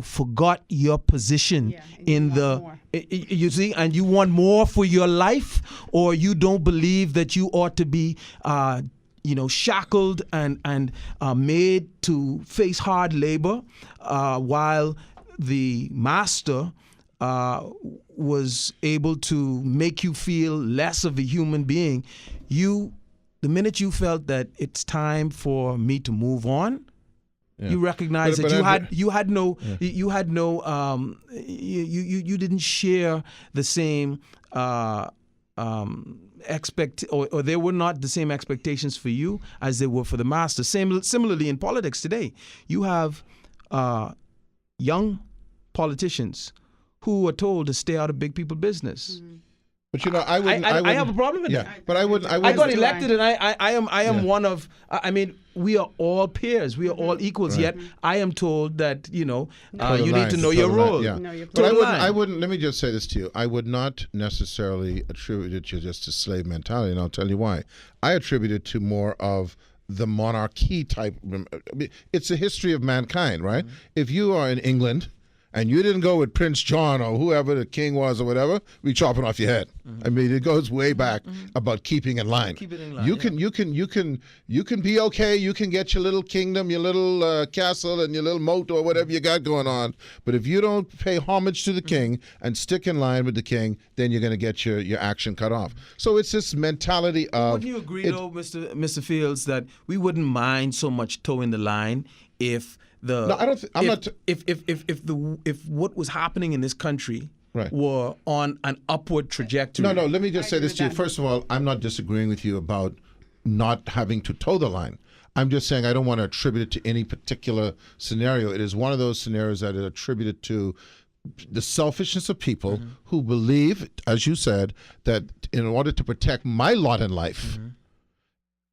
Speaker 5: forgot your position in you see, and you want more for your life, or you don't believe that you ought to be shackled and made to face hard labor while the master was able to make you feel less of a human being. The minute you felt that it's time for me to move on, you recognize that you didn't share the same or there were not the same expectations for you as they were for the master. Similarly in politics today, you have young politicians who are told to stay out of big people business.
Speaker 2: Mm-hmm.
Speaker 1: But I wouldn't.
Speaker 5: I have a problem with that.
Speaker 1: Yeah, but I wouldn't.
Speaker 5: I got elected, and I am one of. I mean, we are all peers. We are all equals.
Speaker 1: Right.
Speaker 5: Yet I am told that you need to know
Speaker 1: Toe
Speaker 5: your
Speaker 1: the line,
Speaker 5: role.
Speaker 1: yeah.
Speaker 2: Know your
Speaker 1: But
Speaker 2: place.
Speaker 1: I wouldn't. Let me just say this to you. I would not necessarily attribute it to just a slave mentality, and I'll tell you why. I attribute it to more of the monarchy type. I mean, it's a history of mankind, right? Mm-hmm. If you are in England and you didn't go with Prince John or whoever the king was or whatever, we chopping off your head. Mm-hmm. I mean, it goes way back about keeping in line.
Speaker 5: Keep it in line.
Speaker 1: You can be okay. You can get your little kingdom, your little castle, and your little moat or whatever you got going on. But if you don't pay homage to the king and stick in line with the king, then you're going to get your action cut off. So it's this mentality of.
Speaker 5: Wouldn't you agree, though, Mr. Fields, that we wouldn't mind so much towing the line if
Speaker 1: No, I don't.
Speaker 5: If what was happening in this country
Speaker 1: Right.
Speaker 5: were on an upward trajectory.
Speaker 1: No. Let me just say
Speaker 2: agree
Speaker 1: this to you.
Speaker 2: with that.
Speaker 1: First of all, I'm not disagreeing with you about not having to toe the line. I'm just saying I don't want to attribute it to any particular scenario. It is one of those scenarios that is attributed to the selfishness of people who believe, as you said, that in order to protect my lot in life,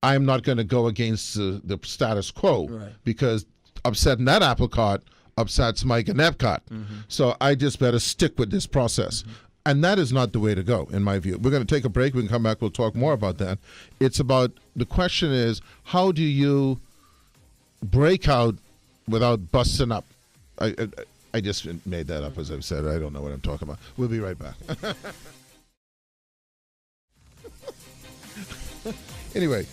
Speaker 1: I'm not going to go against the status quo because upsetting that apple cart upsets Mike and Epcot. So I just better stick with this process. And that is not the way to go, in my view. We're going to take a break. We can come back. We'll talk more about that. It's about, the question is, how do you break out without busting up? I just made that up, as I've said. I don't know what I'm talking about. We'll be right back. Anyway,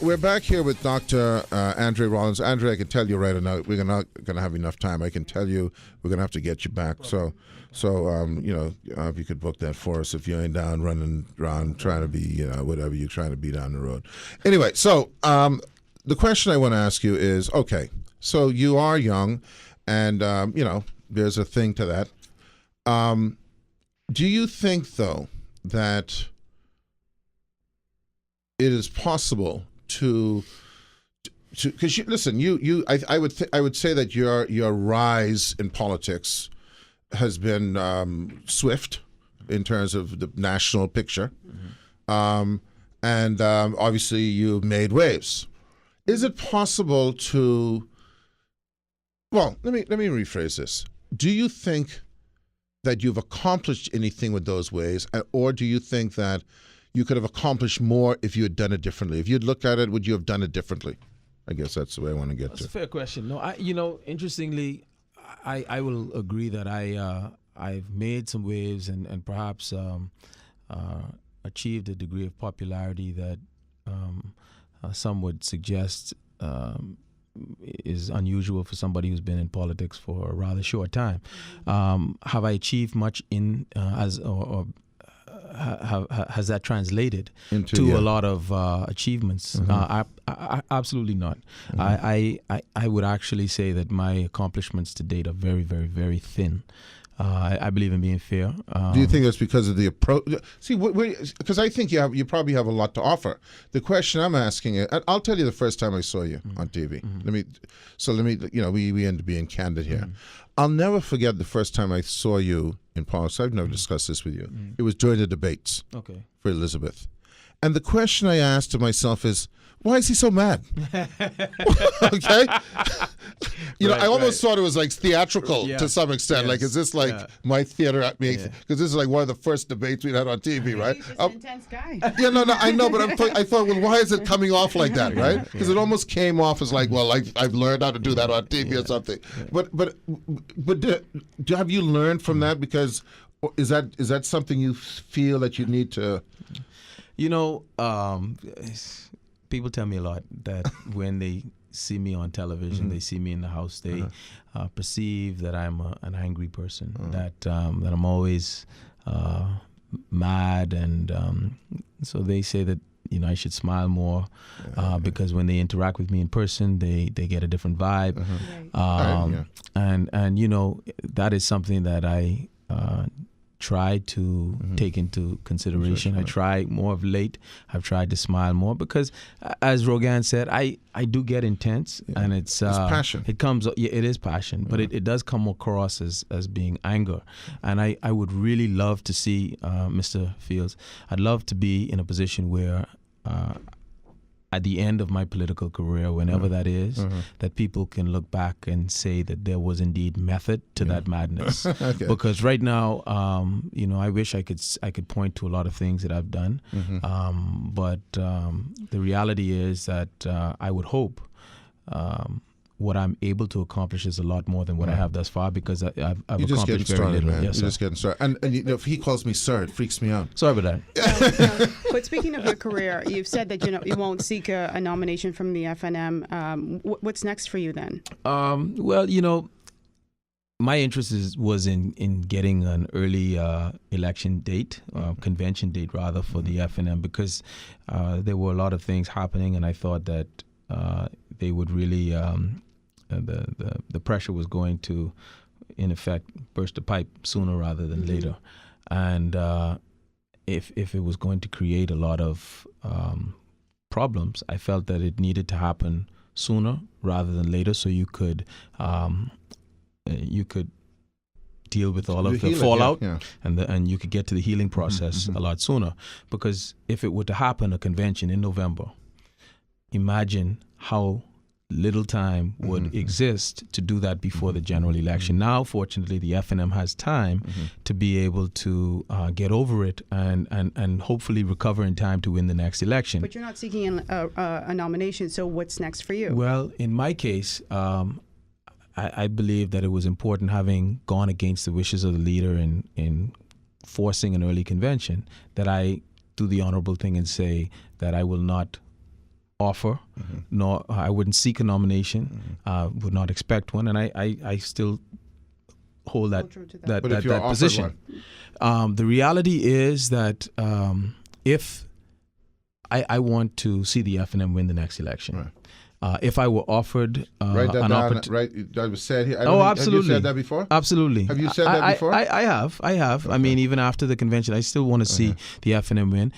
Speaker 1: we're back here with Dr. Andre Rollins. Andre, I can tell you right now, we're not going to have enough time. I can tell you we're going to have to get you back. So if you could book that for us if you ain't down running around trying to be, whatever you're trying to be down the road. Anyway, so the question I want to ask you is, okay, so you are young and, there's a thing to that. Do you think, though, that it is possible to because I would say that your rise in politics has been swift in terms of the national picture, and obviously you've made waves. Is it possible to? Well, let me rephrase this. Do you think that you've accomplished anything with those waves, or do you think that you could have accomplished more if you had done it differently? If you'd looked at it, would you have done it differently? I guess that's the way I want to get to.
Speaker 5: That's a fair question. No, interestingly, I will agree that I've made some waves and perhaps achieved a degree of popularity that some would suggest is unusual for somebody who's been in politics for a rather short time. Have I achieved much has that translated to a lot of achievements? Absolutely not. I would actually say that my accomplishments to date are very, very, very thin. I believe in being fair.
Speaker 1: Do you think that's because of the approach? See, because I think you probably have a lot to offer. The question I'm asking is, I'll tell you the first time I saw you on TV. Let me, we end up being candid here. I'll never forget the first time I saw you in politics. I've never discussed this with you. It was during the debates
Speaker 5: Okay.
Speaker 1: for Elizabeth. And the question I asked to myself is, why is he so mad? Okay? I almost thought it was like theatrical to some extent.
Speaker 5: Yes.
Speaker 1: Like, is this like my theater at me?
Speaker 5: Yeah.
Speaker 1: Because this is like one of the first debates we had on TV, right?
Speaker 2: He's just an intense guy.
Speaker 1: Yeah, no, I know, but I thought, well, why is it coming off like that, right? Because it almost came off as like, well, I've learned how to do that on TV or something. But have you learned from that? Because is that something you feel that you need to?
Speaker 5: People tell me a lot that when they see me on television, they see me in the house, they perceive that I'm an angry person, that I'm always mad, and so they say that I should smile more because when they interact with me in person, they get a different vibe, and that is something that I try to take into consideration. I try more of late. I've tried to smile more because, as Rogan said, I do get intense, and it's
Speaker 1: passion.
Speaker 5: It comes, it is passion, but it does come across as being anger. And I would really love to see Mr. Fields. I'd love to be in a position where at the end of my political career, whenever that is, that people can look back and say that there was indeed method to that madness.
Speaker 1: Okay.
Speaker 5: Because right now, I wish I could point to a lot of things that I've done, but the reality is that I would hope what I'm able to accomplish is a lot more than what I have thus far, because I've
Speaker 1: You're just getting
Speaker 5: accomplished very
Speaker 1: started,
Speaker 5: little.
Speaker 1: man.
Speaker 5: Yes,
Speaker 1: You're
Speaker 5: sir.
Speaker 1: just getting started. And if he calls me sir, it freaks me out.
Speaker 5: Sorry about that.
Speaker 2: But speaking of your career, you've said that you won't seek a nomination from the FNM. What's next for you then?
Speaker 5: Well, my interest was in getting an early election date, convention date rather, for the FNM, because there were a lot of things happening, and I thought that they would really the pressure was going to, in effect, burst the pipe sooner rather than later, and if it was going to create a lot of problems, I felt that it needed to happen sooner rather than later, so you could deal with all of the fallout, and you could get to the healing process a lot sooner. Because if it were to happen, a convention in November, imagine how little time would exist to do that before the general election. Now, fortunately, the FNM has time to be able to get over it and hopefully recover in time to win the next election.
Speaker 2: But you're not seeking a nomination, so what's next for you?
Speaker 5: Well, in my case, I believe that it was important, having gone against the wishes of the leader in forcing an early convention, that I do the honorable thing and say that I will not offer, nor I wouldn't seek a nomination, would not expect one, and I still hold that
Speaker 1: But if you're offered
Speaker 5: position. The reality is that if I want to see the FNM win the next election, if I were offered
Speaker 1: write that
Speaker 5: an
Speaker 1: down.
Speaker 5: opportunity,
Speaker 1: Right, that was said here.
Speaker 5: Absolutely.
Speaker 1: Have you said that before?
Speaker 5: Absolutely.
Speaker 1: Have you said that before?
Speaker 5: I have. Okay. I mean, even after the convention, I still want to see the FNM win.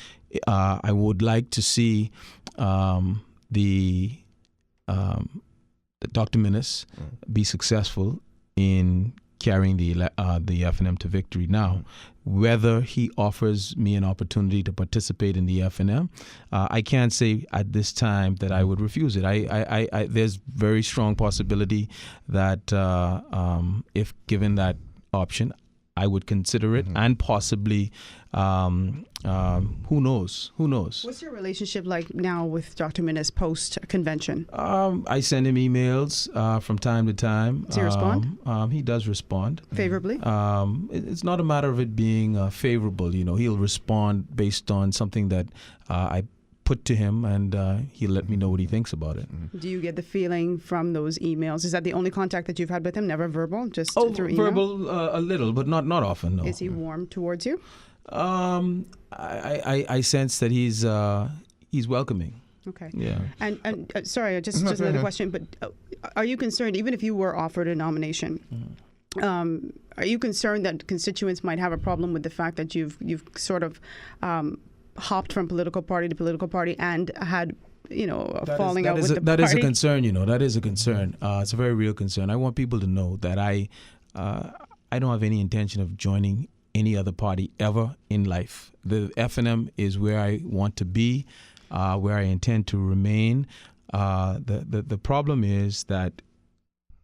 Speaker 5: I would like to see the Dr. Minnis be successful in carrying the FNM to victory. Now, whether he offers me an opportunity to participate in the FNM, I can't say at this time that I would refuse it. I there's very strong possibility that if given that option, I would consider it, and possibly, who knows?
Speaker 2: What's your relationship like now with Dr. Minnis post-convention?
Speaker 5: I send him emails from time to time.
Speaker 2: Does he respond?
Speaker 5: He does respond.
Speaker 2: Favorably?
Speaker 5: It's not a matter of it being favorable. He'll respond based on something that I put to him, and he'll let me know what he thinks about it.
Speaker 2: Do you get the feeling from those emails? Is that the only contact that you've had with him? Never verbal? Just through email?
Speaker 5: Verbal a little, but not often, no.
Speaker 2: Is he warm towards you?
Speaker 5: I sense that he's welcoming.
Speaker 2: Okay.
Speaker 5: Yeah.
Speaker 2: And sorry, just another question, but are you concerned, even if you were offered a nomination, are you concerned that constituents might have a problem with the fact that you've sort of hopped from political party to political party and had a falling out with the party?
Speaker 5: That is a concern. That is a concern. It's a very real concern. I want people to know that I I don't have any intention of joining any other party ever in life. The FNM is where I want to be, where I intend to remain. The problem is that,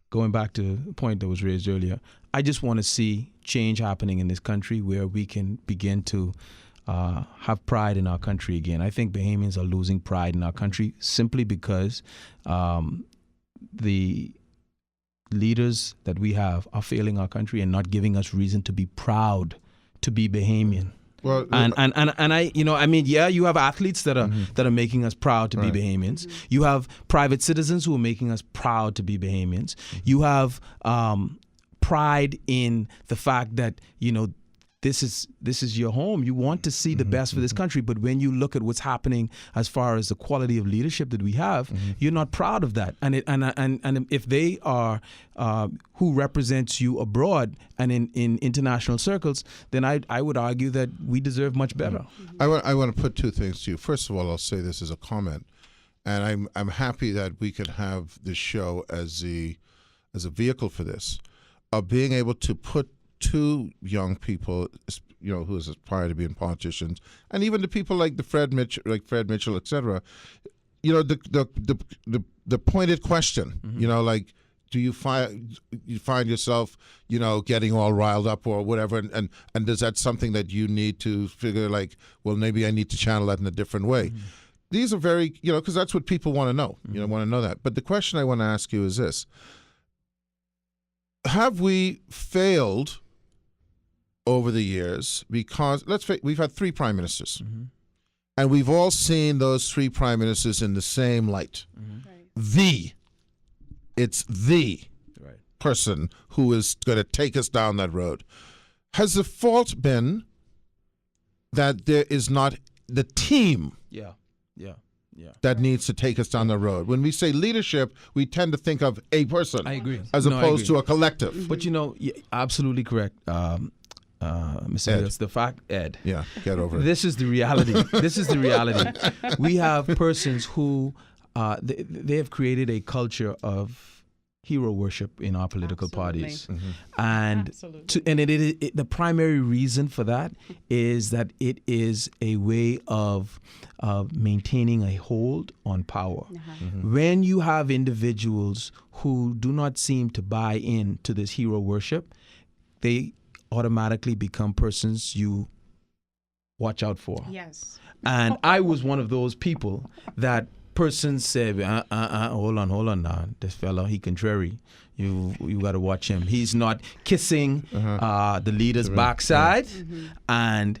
Speaker 5: going back to the point that was raised earlier, I just want to see change happening in this country where we can begin to have pride in our country again. I think Bahamians are losing pride in our country simply because the leaders that we have are failing our country and not giving us reason to be proud to be Bahamian.
Speaker 1: Well,
Speaker 5: And I, you have athletes that are making us proud to be Bahamians. You have private citizens who are making us proud to be Bahamians. You have pride in the fact that, this is your home. You want to see the best for this country, but when you look at what's happening as far as the quality of leadership that we have, you're not proud of that. And if they are who represents you abroad and in international circles, then I would argue that we deserve much better.
Speaker 1: I want to put two things to you. First of all, I'll say this as a comment, and I'm happy that we could have this show as a vehicle for this, of being able to put two young people, who aspire to being politicians, and even the people like Fred Mitchell, etc. The pointed question, like, do you find yourself, getting all riled up or whatever, and is that something that you need to figure, like, well, maybe I need to channel that in a different way? These are very, because that's what people want to know. Want to know that. But the question I want to ask you is this: have we failed over the years? Because we've had three prime ministers, and we've all seen those three prime ministers in the same light.
Speaker 2: Right.
Speaker 1: It's the person who is going to take us down that road. Has the fault been that there is not the team that needs to take us down the road? When we say leadership, we tend to think of a person.
Speaker 5: I agree.
Speaker 1: As opposed to a collective.
Speaker 5: But you're absolutely correct, Mr. Hills. The fact, Ed.
Speaker 1: Yeah, get over it.
Speaker 5: This is the reality. We have persons who they have created a culture of hero worship in our political parties, and the primary reason for that is that it is a way of maintaining a hold on power. When you have individuals who do not seem to buy into this hero worship, they automatically become persons you watch out for.
Speaker 2: Yes.
Speaker 5: And I was one of those people that persons said, hold on now. This fellow, he contrary. You got to watch him. He's not kissing the leader's backside, and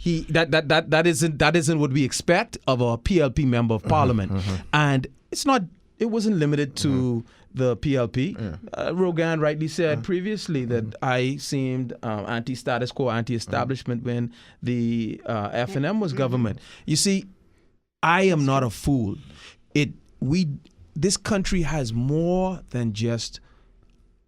Speaker 5: that isn't what we expect of a PLP member of parliament. And it wasn't limited to the PLP. Rogan rightly said previously that I seemed anti-status quo, anti-establishment when the FNM was government. You see, I am not a fool. This country has more than just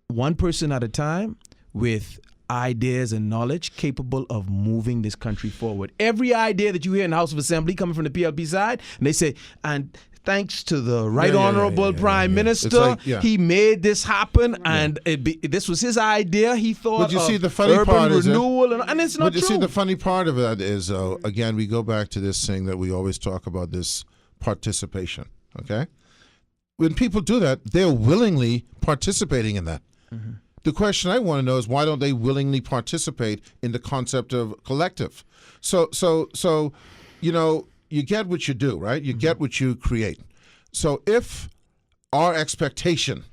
Speaker 5: one person at a time with ideas and knowledge capable of moving this country forward. Every idea that you hear in the House of Assembly coming from the PLP side, and they say, and thanks to the Honorable Prime Minister, he made this happen, and this was his idea. He thought
Speaker 1: but you
Speaker 5: of
Speaker 1: see, the funny
Speaker 5: urban
Speaker 1: part
Speaker 5: renewal, and it's not
Speaker 1: true. But you
Speaker 5: true.
Speaker 1: see, the funny part of that is, again, we go back to this thing that we always talk about, this participation, okay? When people do that, they're willingly participating in that. The question I want to know is, why don't they willingly participate in the concept of collective? So you get what you do, right? You get what you create. So if our expectation,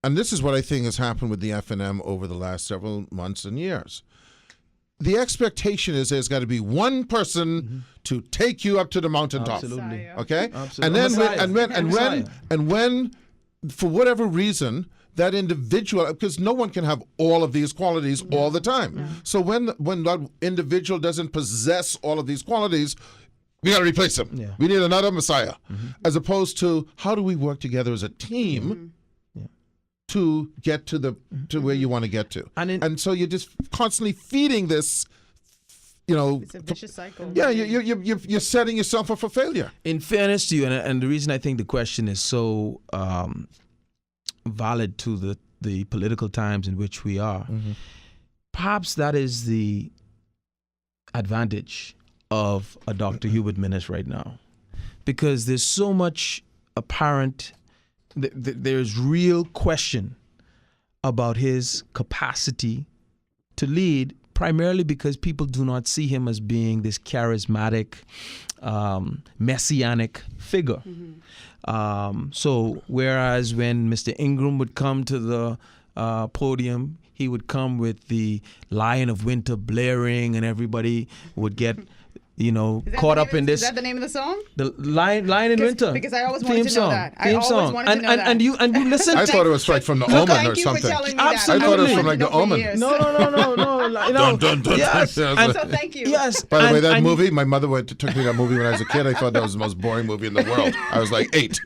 Speaker 1: and this is what I think has happened with the FNM over the last several months and years, the expectation is there's got to be one person to take you up to the mountaintop.
Speaker 5: Absolutely.
Speaker 1: Okay?
Speaker 5: Absolutely.
Speaker 1: And when for whatever reason, that individual, because no one can have all of these qualities all the time. So when that individual doesn't possess all of these qualities, we got to replace him. We need another Messiah. As opposed to, how do we work together as a team to get to where you want to get to? And so you're just constantly feeding this,
Speaker 2: it's a vicious cycle.
Speaker 1: Yeah, you're setting yourself up for failure.
Speaker 5: In fairness to you, and the reason I think the question is so valid to the political times in which we are, perhaps that is the advantage of a Dr. Hubert Minnis right now, because there's so much apparent, there's real question about his capacity to lead, primarily because people do not see him as being this charismatic, messianic figure. So whereas when Mr. Ingram would come to the podium, he would come with the Lion of Winter blaring, and everybody would get, caught up in this.
Speaker 2: Is that the name of the song?
Speaker 5: The Lion in Winter.
Speaker 2: Because I always wanted
Speaker 5: theme
Speaker 2: to know
Speaker 5: song,
Speaker 2: that. I
Speaker 5: theme
Speaker 2: always
Speaker 5: song.
Speaker 2: wanted to know that.
Speaker 5: And you listen.
Speaker 1: I thought it was like from The Omen
Speaker 2: Thank
Speaker 1: or
Speaker 2: you
Speaker 1: something.
Speaker 2: for telling me
Speaker 5: Absolutely.
Speaker 1: I thought it was
Speaker 2: that.
Speaker 1: from like The Omen.
Speaker 5: No.
Speaker 1: Dun, dun, dun,
Speaker 5: Yes.
Speaker 1: dun.
Speaker 5: And-
Speaker 2: So thank you.
Speaker 5: Yes.
Speaker 1: By the way, that
Speaker 5: and-
Speaker 1: movie, my mother took me to that movie when I was a kid. I thought that was the most boring movie in the world. I was like 8.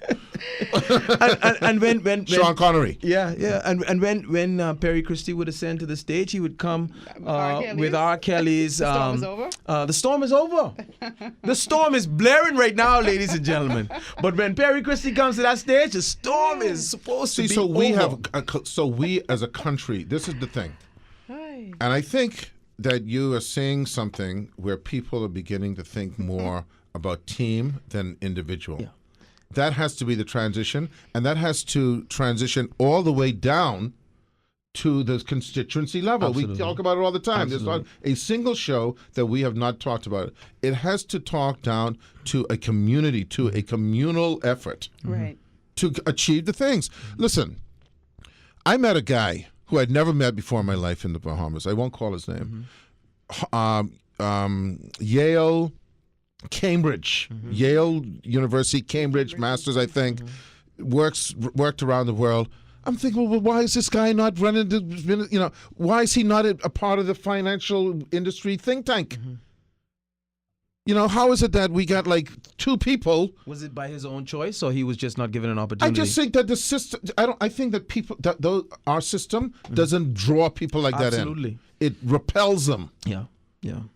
Speaker 5: and when
Speaker 1: Sean Connery.
Speaker 5: Yeah. And when Perry Christie would ascend to the stage, he would come
Speaker 2: R.
Speaker 5: with R. Kelly's.
Speaker 2: The storm is over?
Speaker 5: The storm is over. The storm is blaring right now, ladies and gentlemen. But when Perry Christie comes to that stage, the storm is supposed to be
Speaker 1: So we
Speaker 5: over.
Speaker 1: we as a country, this is the thing. And I think that you are seeing something where people are beginning to think more about team than individual.
Speaker 5: Yeah.
Speaker 1: That has to be the transition, and that has to transition all the way down to the constituency level.
Speaker 5: Absolutely.
Speaker 1: We talk about it all the time. There's not
Speaker 5: Absolutely.
Speaker 1: a single show that we have not talked about. It has to talk down to a community, to a communal effort
Speaker 2: Right.
Speaker 1: to achieve the things. Listen, I met a guy who I'd never met before in my life in the Bahamas. I won't call his name. Yale, Cambridge, Yale University, Cambridge, masters, I think, worked around the world. I'm thinking, well, why is this guy not running? Why is he not a part of the financial industry think tank? How is it that we got like 2 people?
Speaker 5: Was it by his own choice, or he was just not given an
Speaker 1: I
Speaker 5: opportunity?
Speaker 1: just think that the system. I think that people. Our system doesn't draw people like that in.
Speaker 5: Absolutely.
Speaker 1: It repels them.
Speaker 5: Yeah.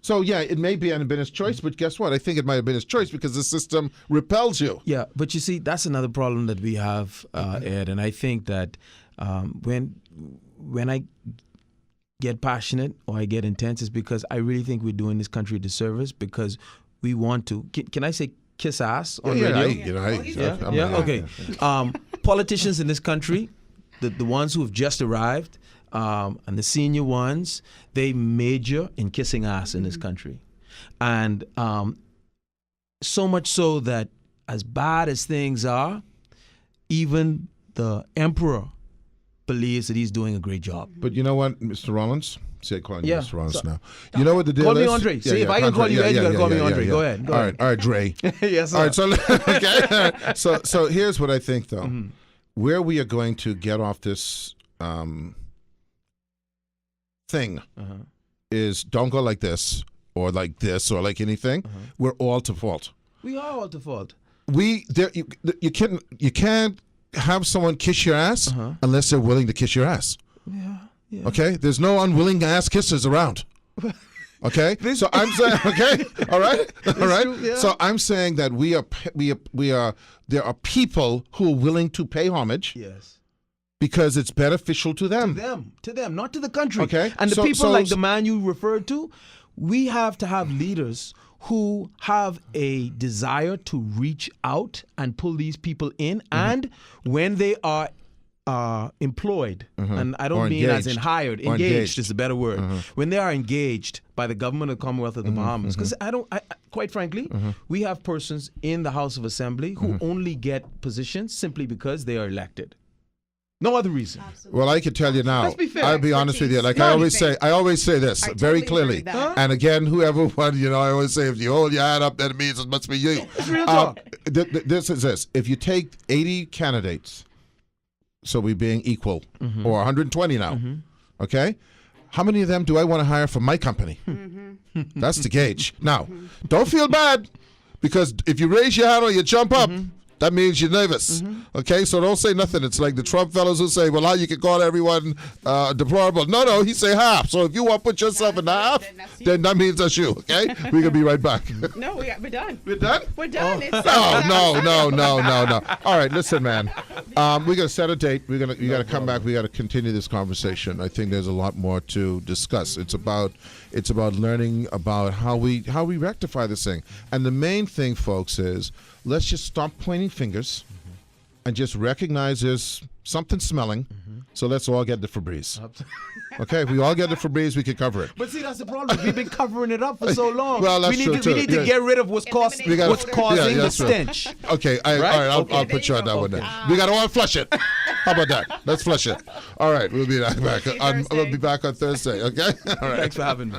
Speaker 1: So yeah, it may have been his choice, but guess what? I think it might have been his choice because the system repels you.
Speaker 5: Yeah, but you see, that's another problem that we have, Ed, and I think that when I get passionate or I get intense, it's because I really think we're doing this country a disservice because we want to. Can I say kiss ass on radio? Okay. Politicians in this country, the ones who have just arrived, and the senior ones, they major in kissing ass in this country. And so much so that as bad as things are, even the emperor believes that he's doing a great job.
Speaker 1: But you know what, Mr. Rollins? See, I call you
Speaker 5: Yeah.
Speaker 1: Mr. Rollins now. You know what the deal
Speaker 5: Call
Speaker 1: is?
Speaker 5: me Andre. See, if I can call you Ed, you got to call me Andre. Go ahead.
Speaker 1: All right, Dre.
Speaker 5: Yes, sir.
Speaker 1: All right, so okay. So here's what I think though. Where we are going to get off this thing is don't go like this or like anything. We're all to fault.
Speaker 5: We are all to fault.
Speaker 1: You can't have someone kiss your ass unless they're willing to kiss your ass.
Speaker 5: Yeah.
Speaker 1: Okay, there's no unwilling ass kissers around. Okay, so I'm saying, okay, all right.
Speaker 5: True, yeah.
Speaker 1: So I'm saying that we are. There are people who are willing to pay homage.
Speaker 5: Yes.
Speaker 1: Because it's beneficial to them.
Speaker 5: To them, not to the country.
Speaker 1: Okay.
Speaker 5: And the
Speaker 1: So-
Speaker 5: people
Speaker 1: so-
Speaker 5: like the man you referred to, we have to have leaders who have a desire to reach out and pull these people in. And when they are employed, and I
Speaker 1: Or
Speaker 5: don't mean as in
Speaker 1: engaged.
Speaker 5: hired,
Speaker 1: Or
Speaker 5: engaged
Speaker 1: engaged.
Speaker 5: is the better word. When they are engaged by the government of the Commonwealth of the Bahamas, because quite frankly, we have persons in the House of Assembly who only get positions simply because they are elected. No other reason.
Speaker 1: Well, I can tell you now.
Speaker 5: Let's be fair.
Speaker 1: I'll be honest with you. Like
Speaker 2: None.
Speaker 1: I always say this
Speaker 2: I
Speaker 1: very
Speaker 2: totally
Speaker 1: clearly.
Speaker 2: agree with that.
Speaker 1: And again, whoever won, I always say, if you hold your hand up, that means it must be you.
Speaker 5: real talk.
Speaker 1: This is this. If you take 80 candidates, so we being equal, or 120 now, okay? How many of them do I want to hire for my company? That's the gauge. Now, don't feel bad, because if you raise your hand or you jump up, that means you're nervous. Okay, so don't say nothing. It's like the Trump fellows who say, well, how you can call everyone deplorable. No, he say half. So if you want to put yourself in the half, then that means that's you. Okay, we're going to be right back.
Speaker 2: No, we're done.
Speaker 1: We're done?
Speaker 2: We're done. It's
Speaker 1: No. All right, listen, man. We're gonna set a date. You gotta come back. We gotta continue this conversation. I think there's a lot more to discuss. It's about learning about how we rectify this thing. And the main thing, folks, is let's just stop pointing fingers and just recognize there's something smelling. So let's all get the Febreze. Okay, if we all get the Febreze, we can cover it.
Speaker 5: But see, that's the problem. We've been covering it up for so long.
Speaker 1: Well, that's
Speaker 5: we
Speaker 1: true,
Speaker 5: need
Speaker 1: too.
Speaker 5: We need to get rid of what's causing the
Speaker 1: that's true.
Speaker 5: stench.
Speaker 1: Okay, all right, I'll put you on that one then. We got to all flush it. How about that? Let's flush it. All right, we'll be back. We'll be back on Thursday, okay? All right.
Speaker 5: Thanks for having me.